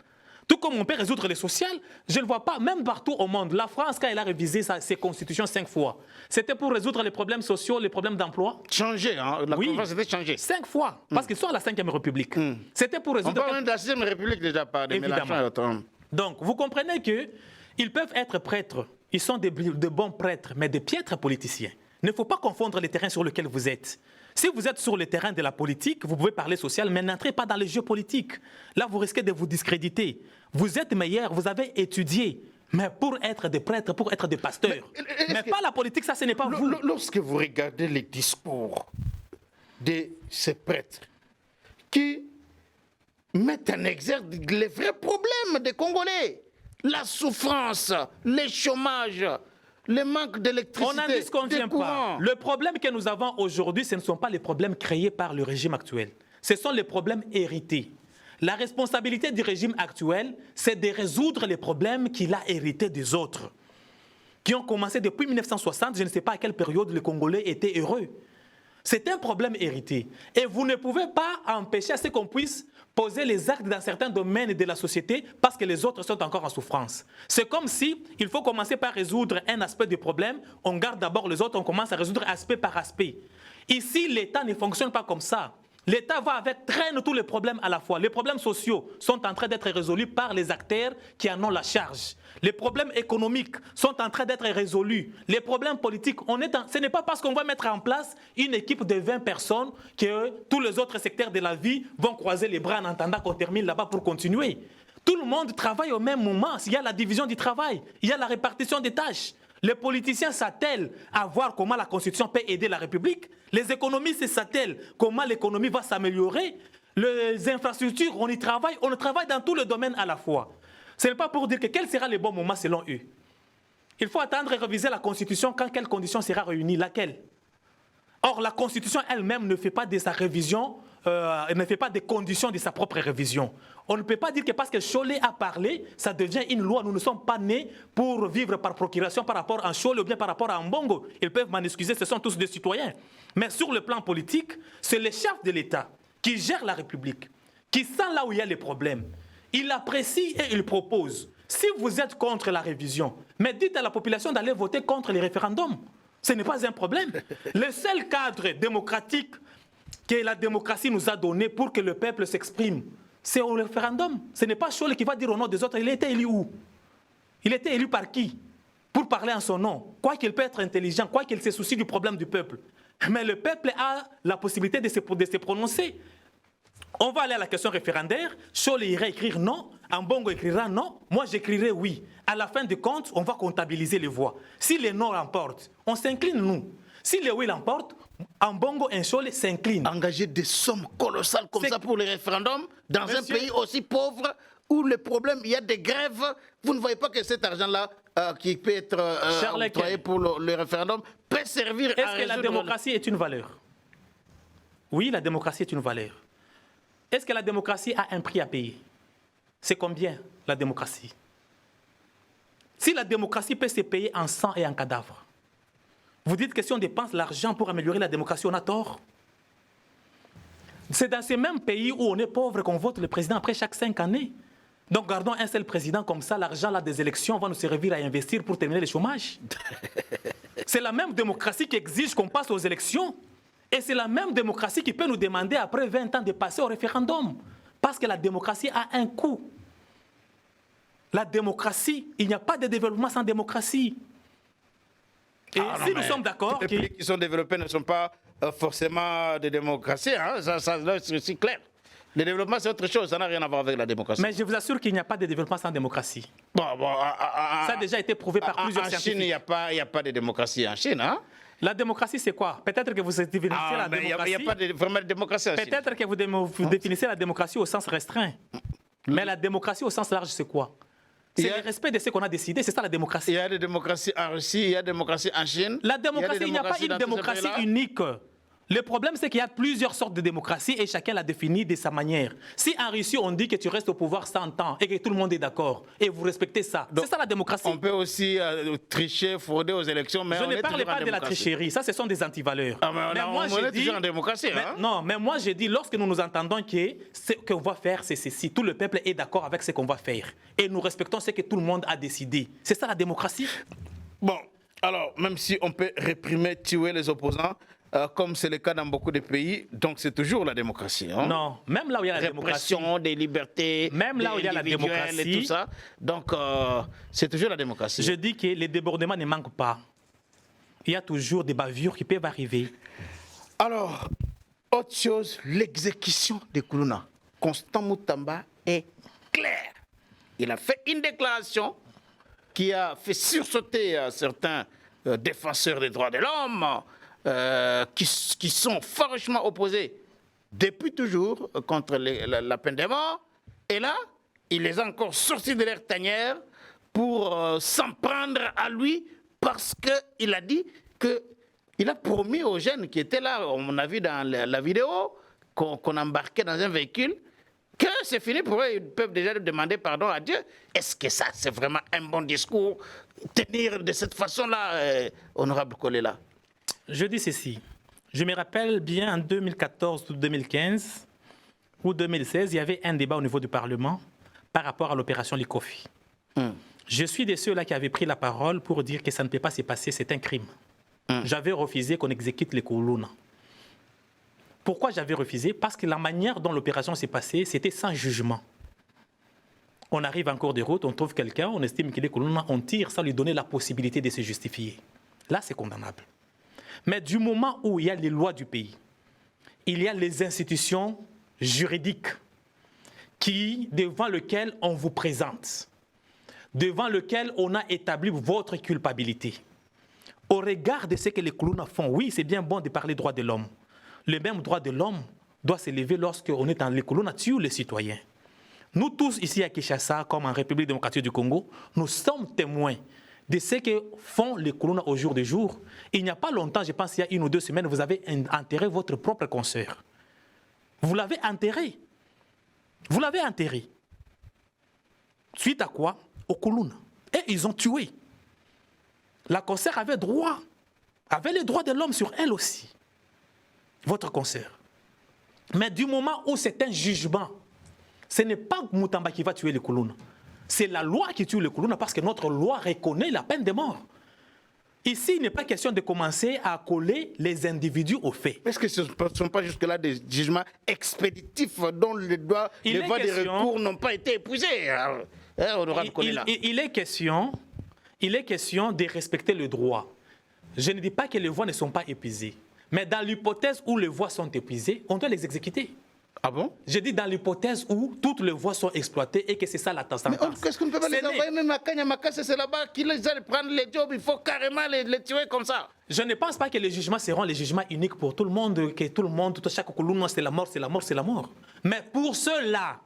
Tout comme on peut résoudre les sociales, je ne vois pas, même partout au monde, la France, quand elle a révisé ses constitutions 5 fois, c'était pour résoudre les problèmes sociaux, les problèmes d'emploi. Changer, hein? La conférence c'était changer. 5 fois, parce qu'ils sont à la 5e République. C'était pour résoudre... On parle même de la 6e République déjà, pas de Mélenchon et autres. Donc, vous comprenez qu'ils peuvent être prêtres, ils sont de bons prêtres, mais de piètres politiciens. Il ne faut pas confondre les terrains sur lesquels vous êtes. Si vous êtes sur le terrain de la politique, vous pouvez parler social, mais n'entrez pas dans les jeux politiques. Là, vous risquez de vous discréditer. Vous êtes meilleur, vous avez étudié, mais pour être des prêtres, pour être des pasteurs. Mais pas la politique, ça, ce n'est pas vous. Lorsque vous regardez les discours de ces prêtres qui mettent en exergue les vrais problèmes des Congolais, la souffrance, le chômage, le manque d'électricité, on n'en disconvient pas. Le problème que nous avons aujourd'hui, ce ne sont pas les problèmes créés par le régime actuel. Ce sont les problèmes hérités. La responsabilité du régime actuel, c'est de résoudre les problèmes qu'il a hérités des autres, qui ont commencé depuis 1960. Je ne sais pas à quelle période les Congolais étaient heureux. C'est un problème hérité. Et vous ne pouvez pas empêcher à ce qu'on puisse poser les actes dans certains domaines de la société parce que les autres sont encore en souffrance. C'est comme si il faut commencer par résoudre un aspect du problème, on garde d'abord les autres, on commence à résoudre aspect par aspect. Ici, l'État ne fonctionne pas comme ça. L'État traîne tous les problèmes à la fois. Les problèmes sociaux sont en train d'être résolus par les acteurs qui en ont la charge. Les problèmes économiques sont en train d'être résolus. Les problèmes politiques, ce n'est pas parce qu'on va mettre en place une équipe de 20 personnes que tous les autres secteurs de la vie vont croiser les bras en attendant qu'on termine là-bas pour continuer. Tout le monde travaille au même moment. Il y a la division du travail, il y a la répartition des tâches. Les politiciens s'attellent à voir comment la Constitution peut aider la République. Les économistes s'attellent comment l'économie va s'améliorer. Les infrastructures, on y travaille. On travaille dans tous les domaines à la fois. Ce n'est pas pour dire que quel sera le bon moment selon eux. Il faut attendre et réviser la Constitution quand quelle condition sera réunie, laquelle. Or, la Constitution elle-même ne fait pas de sa révision, elle ne fait pas des conditions de sa propre révision. On ne peut pas dire que parce que Cholet a parlé, ça devient une loi. Nous ne sommes pas nés pour vivre par procuration par rapport à Cholet ou bien par rapport à Mbongo. Ils peuvent m'en excuser, ce sont tous des citoyens. Mais sur le plan politique, c'est le chef de l'État qui gère la République, qui sent là où il y a les problèmes. Il apprécie et il propose. Si vous êtes contre la révision, mais dites à la population d'aller voter contre les référendums. Ce n'est pas un problème. Le seul cadre démocratique que la démocratie nous a donné pour que le peuple s'exprime, c'est au référendum. Ce n'est pas Cholet qui va dire au nom des autres. Il a été élu où? Il a été élu par qui? Pour parler en son nom. Quoi qu'il peut être intelligent, quoi qu'il se soucie du problème du peuple. Mais le peuple a la possibilité de se prononcer. On va aller à la question référendaire. Cholet ira écrire non. Mbongo écrira non. Moi, j'écrirai oui. À la fin du compte, on va comptabiliser les voix. Si les non l'emportent, on s'incline, nous. Si les oui l'emportent, Mbongo et Cholet s'inclinent. Engager des sommes colossales comme ça pour les référendums dans un pays aussi pauvre où le problème, il y a des grèves. Vous ne voyez pas que cet argent-là qui peut être employé pour le référendum peut servir à résoudre... Est-ce que la démocratie est une valeur? Oui, la démocratie est une valeur. Est-ce que la démocratie a un prix à payer? C'est combien la démocratie? Si la démocratie peut se payer en sang et en cadavre, vous dites que si on dépense l'argent pour améliorer la démocratie, on a tort? C'est dans ces mêmes pays où on est pauvre qu'on vote le président après chaque 5 années. Donc gardons un seul président comme ça, l'argent là des élections va nous servir à investir pour terminer le chômage. C'est la même démocratie qui exige qu'on passe aux élections. Et c'est la même démocratie qui peut nous demander après 20 ans de passer au référendum. Parce que la démocratie a un coût. La démocratie, il n'y a pas de développement sans démocratie. Et si nous sommes d'accord... Les pays qui sont développés ne sont pas forcément des démocraties, hein, ça c'est clair. Le développement, c'est autre chose, ça n'a rien à voir avec la démocratie. Mais je vous assure qu'il n'y a pas de développement sans démocratie. Ça a déjà été prouvé par plusieurs scientifiques. En Chine, il n'y a pas de démocratie en Chine, hein? La démocratie, c'est quoi? Peut-être que vous définissez la démocratie. Il n'y a pas vraiment de démocratie en Chine. Peut-être que vous définissez la démocratie au sens restreint. Mais la démocratie au sens large, c'est quoi? C'est le respect de ce qu'on a décidé, c'est ça la démocratie. Il y a des démocraties en Russie, il y a des démocraties en Chine. La démocratie, il n'y a pas une démocratie unique. Le problème, c'est qu'il y a plusieurs sortes de démocratie et chacun l'a définie de sa manière. Si en Russie, on dit que tu restes au pouvoir 100 ans et que tout le monde est d'accord et vous respectez ça, c'est ça la démocratie. On peut aussi tricher, frauder aux élections, mais je ne parle pas de la tricherie, ça ce sont des antivaleurs. Mais moi, on est toujours en démocratie. Non, mais moi j'ai dit, lorsque nous nous entendons que ce qu'on va faire, c'est ceci, tout le peuple est d'accord avec ce qu'on va faire. Et nous respectons ce que tout le monde a décidé. C'est ça la démocratie. Bon, alors, même si on peut réprimer, tuer les opposants, comme c'est le cas dans beaucoup de pays, donc c'est toujours la démocratie. Hein? Non, même là où il y a la démocratie. Répression des libertés, même là où il y a la démocratie. Et tout ça. Donc, c'est toujours la démocratie. Je dis que les débordements ne manquent pas. Il y a toujours des bavures qui peuvent arriver. Alors, autre chose, l'exécution de Koulouna. Constant Moutamba est clair. Il a fait une déclaration qui a fait sursauter certains défenseurs des droits de l'homme, qui sont farouchement opposés depuis toujours contre la peine de mort. Et là, il les a encore sortis de leur tanière pour s'en prendre à lui parce qu'il a dit qu'il a promis aux jeunes qui étaient là, on a vu dans la vidéo, qu'on embarquait dans un véhicule, que c'est fini pour eux. Ils peuvent déjà demander pardon à Dieu. Est-ce que ça, c'est vraiment un bon discours, tenir de cette façon-là, honorable Kolela? Je dis ceci. Je me rappelle bien en 2014 ou 2015 ou 2016, il y avait un débat au niveau du Parlement par rapport à l'opération Likofi. Je suis de ceux-là qui avaient pris la parole pour dire que ça ne peut pas se passer, c'est un crime. J'avais refusé qu'on exécute les Koulouna. Pourquoi j'avais refusé? Parce que la manière dont l'opération s'est passée, c'était sans jugement. On arrive en cours de route, on trouve quelqu'un, on estime qu'il est Koulouna, on tire sans lui donner la possibilité de se justifier. Là, c'est condamnable. Mais du moment où il y a les lois du pays, il y a les institutions juridiques devant lesquelles on vous présente, devant lesquelles on a établi votre culpabilité. Au regard de ce que les Koulouna font, oui, c'est bien bon de parler droits de l'homme. Le même droit de l'homme doit s'élever lorsqu'on est dans les Koulouna tue les citoyens. Nous tous ici à Kinshasa, comme en République démocratique du Congo, nous sommes témoins de ce que font les Koulouna au jour le jour. Il n'y a pas longtemps, je pense il y a 1 ou 2 semaines, vous avez enterré votre propre consoeur. Vous l'avez enterré. Vous l'avez enterré. Suite à quoi? Au Koulouna. Et ils ont tué. La consoeur avait les droits de l'homme sur elle aussi. Votre consoeur. Mais du moment où c'est un jugement, ce n'est pas Moutamba qui va tuer les Koulouna. C'est la loi qui tue les Koulouna parce que notre loi reconnaît la peine de mort. Ici, il n'est pas question de commencer à coller les individus aux faits. Est-ce que ce ne sont pas jusque-là des jugements expéditifs dont les voies de recours n'ont pas été épuisées? Il est question de respecter le droit. Je ne dis pas que les voies ne sont pas épuisées. Mais dans l'hypothèse où les voies sont épuisées, on doit les exécuter. Ah bon? Je dis dans l'hypothèse où toutes les voies sont exploitées et que c'est ça la tendance. Mais qu'est-ce qu'on ne peut pas les envoyer même à Kanyamaka, c'est là-bas qu'ils allaient prendre les jobs, il faut carrément les tuer comme ça. Je ne pense pas que les jugements seront les jugements uniques pour tout le monde, que tout le monde, chaque Koulouna, c'est la mort, c'est la mort, c'est la mort. Mais pour ceux-là,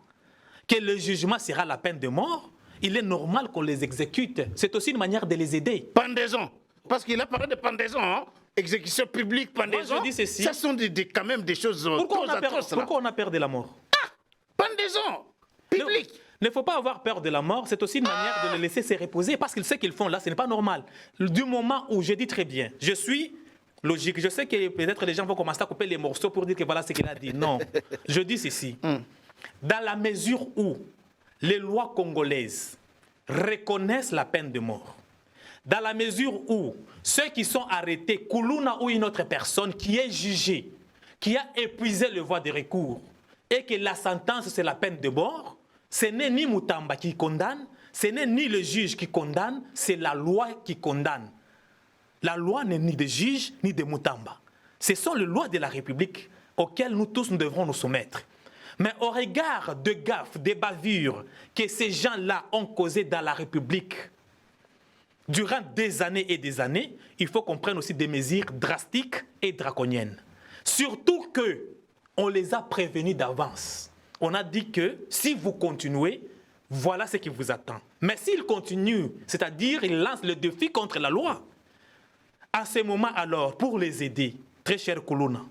que le jugement sera la peine de mort, il est normal qu'on les exécute. C'est aussi une manière de les aider. Pendaison. Parce qu'il a parlé de pendaison, hein? Exécution publique, pendaison. Moi, je dis ceci. Ça sont quand même des choses pourquoi on a peur de la mort? Pendaison publique. Il ne faut pas avoir peur de la mort, c'est aussi une manière de les laisser se reposer parce qu'ils savent qu'ils font là, ce n'est pas normal. Du moment où je dis très bien, je suis logique, je sais que peut-être les gens vont commencer à couper les morceaux pour dire que voilà ce qu'il a dit. Non, je dis ceci. Dans la mesure où les lois congolaises reconnaissent la peine de mort, dans la mesure où ceux qui sont arrêtés, Koulouna ou une autre personne qui est jugée, qui a épuisé le voie de recours, et que la sentence c'est la peine de mort, ce n'est ni Moutamba qui condamne, ce n'est ni le juge qui condamne, c'est la loi qui condamne. La loi n'est ni des juges ni de Moutamba. Ce sont les lois de la République auxquelles nous tous nous devrons nous soumettre. Mais au regard de gaffes, des bavures que ces gens-là ont causées dans la République durant des années et des années, il faut qu'on prenne aussi des mesures drastiques et draconiennes. Surtout qu'on les a prévenus d'avance. On a dit que si vous continuez, voilà ce qui vous attend. Mais s'ils continuent, c'est-à-dire ils lancent le défi contre la loi, à ce moment alors, pour les aider, très cher Koulouna,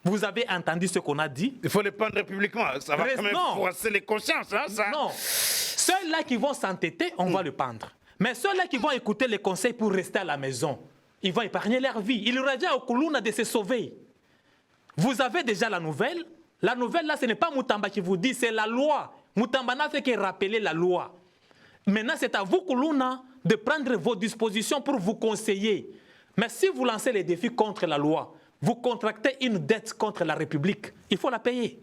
vous avez entendu ce qu'on a dit? Il faut les prendre publiquement. Ça va quand même froisser les consciences. Hein, ça. Non. Ceux-là qui vont s'entêter, on va le pendre. Mais ceux-là qui vont écouter les conseils pour rester à la maison, ils vont épargner leur vie. Il aurait dit au Koulouna de se sauver. Vous avez déjà la nouvelle. La nouvelle, là, ce n'est pas Moutamba qui vous dit, c'est la loi. Moutamba n'a fait que rappeler la loi. Maintenant, c'est à vous, Koulouna, de prendre vos dispositions pour vous conseiller. Mais si vous lancez les défis contre la loi, vous contractez une dette contre la République, il faut la payer.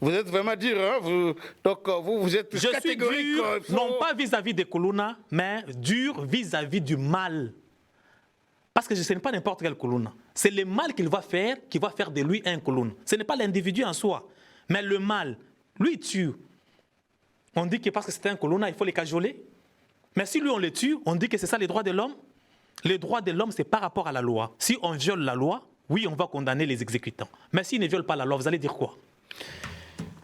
Vous êtes vraiment dur, hein? Donc vous êtes catégorique. Je suis dur, non pas vis-à-vis de Koulouna, mais dur vis-à-vis du mal. Parce que ce n'est pas n'importe quel Koulouna. C'est le mal qu'il va faire qui va faire de lui un Koulouna. Ce n'est pas l'individu en soi, mais le mal. Lui, il tue. On dit que parce que c'est un Koulouna, il faut les cajoler. Mais si lui, on le tue, on dit que c'est ça les droits de l'homme. Les droits de l'homme, c'est par rapport à la loi. Si on viole la loi, oui, on va condamner les exécutants. Mais s'ils ne violent pas la loi, vous allez dire quoi?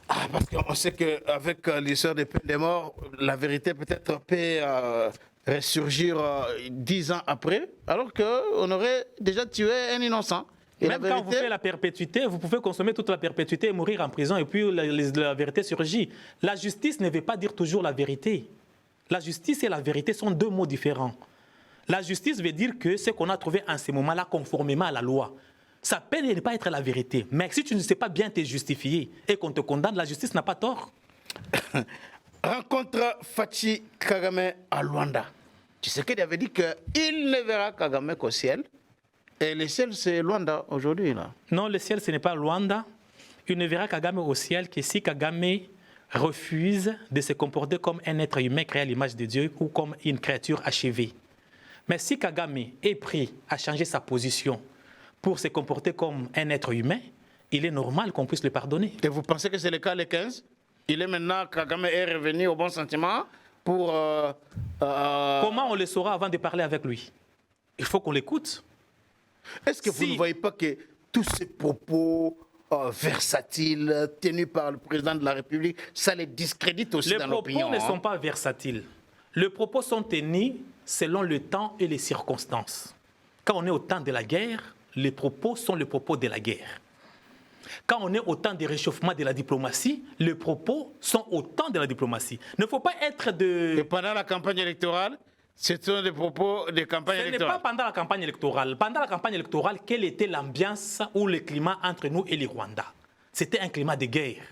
Parce qu'on sait qu'avec l'histoire des peines de mort, la vérité peut-être peut ressurgir 10 ans après, alors qu'on aurait déjà tué un innocent. Et même quand vous faites la perpétuité, vous pouvez consommer toute la perpétuité et mourir en prison, et puis la vérité surgit. La justice ne veut pas dire toujours la vérité. La justice et la vérité sont deux mots différents. La justice veut dire que ce qu'on a trouvé en ce moment-là, conformément à la loi, ça peut ne pas être la vérité. Mais si tu ne sais pas bien te justifier et qu'on te condamne, la justice n'a pas tort. Rencontre Fachi Kagame à Luanda. Tu sais qu'il avait dit qu'il ne verra Kagame qu'au ciel. Et le ciel, c'est Luanda aujourd'hui, là. Non, le ciel, ce n'est pas Luanda. Il ne verra Kagame au ciel que si Kagame refuse de se comporter comme un être humain créé à l'image de Dieu ou comme une créature achevée. Mais si Kagame est prêt à changer sa position pour se comporter comme un être humain, il est normal qu'on puisse le pardonner. Et vous pensez que c'est le cas le 15? Il est maintenant, Kagame est revenu au bon sentiment pour... Comment on le saura avant de parler avec lui? Il faut qu'on l'écoute. Est-ce que vous ne voyez pas que tous ces propos versatiles tenus par le président de la République, ça les discrédite aussi dans l'opinion? Les propos ne sont pas versatiles. Les propos sont tenus selon le temps et les circonstances. Quand on est au temps de la guerre, les propos sont les propos de la guerre. Quand on est au temps du réchauffement de la diplomatie, les propos sont au temps de la diplomatie. Il ne faut pas être de... Et pendant la campagne électorale, ce sont des propos de campagne électorale. Ce n'est pas pendant la campagne électorale. Pendant la campagne électorale, quelle était l'ambiance ou le climat entre nous et les Rwandais? C'était un climat de guerre.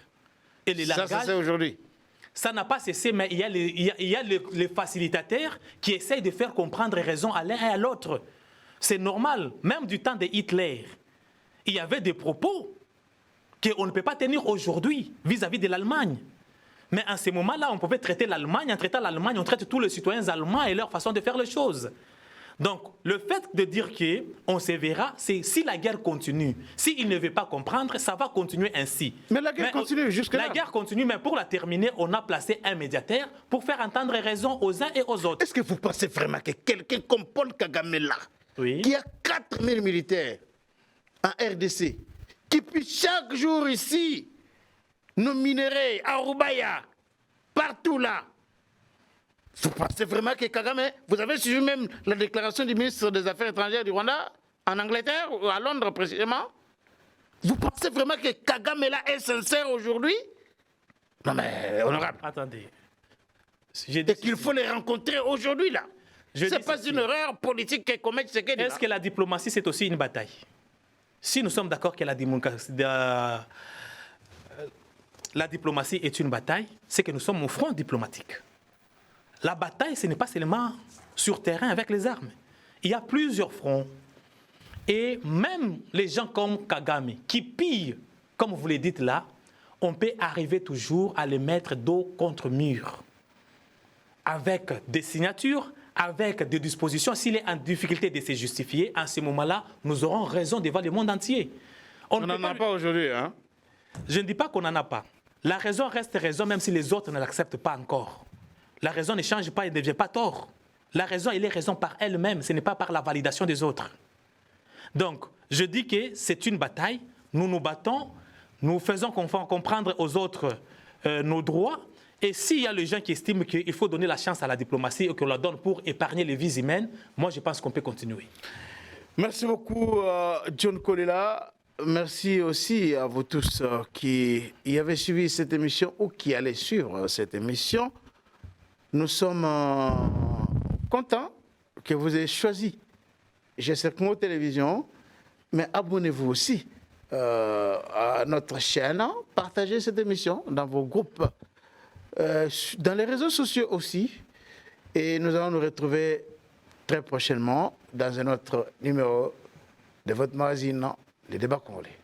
Et les ça, c'est aujourd'hui. Ça n'a pas cessé, mais il y a les facilitateurs qui essayent de faire comprendre raison à l'un et à l'autre. C'est normal. Même du temps de Hitler, il y avait des propos qu'on ne peut pas tenir aujourd'hui vis-à-vis de l'Allemagne. Mais en ce moment-là, on pouvait traiter l'Allemagne. En traitant l'Allemagne, on traite tous les citoyens allemands et leur façon de faire les choses. Donc, le fait de dire qu'on se verra, c'est si la guerre continue. S'il ne veut pas comprendre, ça va continuer ainsi. Mais la guerre continue jusque-là. La guerre continue, mais pour la terminer, on a placé un médiateur pour faire entendre raison aux uns et aux autres. Est-ce que vous pensez vraiment que quelqu'un comme Paul Kagame là, qui a 4000 militaires en RDC, qui puisse chaque jour ici nous minerais à Roubaïa, partout là, vous pensez vraiment que Kagame, vous avez suivi même la déclaration du ministre des Affaires étrangères du Rwanda, en Angleterre ou à Londres précisément? Vous pensez vraiment que Kagame là est sincère aujourd'hui? Non mais, honorable. Attendez. Et qu'il faut les rencontrer aujourd'hui là. C'est pas une erreur politique que commet Tshisekedi. Est-ce que la diplomatie c'est aussi une bataille? Si nous sommes d'accord que la diplomatie est une bataille, c'est que nous sommes au front diplomatique. La bataille, ce n'est pas seulement sur terrain avec les armes. Il y a plusieurs fronts. Et même les gens comme Kagame, qui pillent, comme vous le dites là, on peut arriver toujours à les mettre dos contre mur. Avec des signatures, avec des dispositions. S'il est en difficulté de se justifier, en ce moment-là, nous aurons raison devant le monde entier. On n'en a pas aujourd'hui, hein? Je ne dis pas qu'on n'en a pas. La raison reste raison, même si les autres ne l'acceptent pas encore. La raison ne change pas et ne devient pas tort. La raison, elle est raison par elle-même, ce n'est pas par la validation des autres. Donc, je dis que c'est une bataille, nous nous battons, nous faisons comprendre aux autres nos droits, et s'il y a les gens qui estiment qu'il faut donner la chance à la diplomatie et qu'on la donne pour épargner les vies humaines, moi je pense qu'on peut continuer. Merci beaucoup, John Kolela. Merci aussi à vous tous qui y avez suivi cette émission ou qui allez suivre cette émission. Nous sommes contents que vous ayez choisi GCRCMO Télévision, mais abonnez-vous aussi à notre chaîne, partagez cette émission dans vos groupes, dans les réseaux sociaux aussi, et nous allons nous retrouver très prochainement dans un autre numéro de votre magazine, Les Débats Congolais.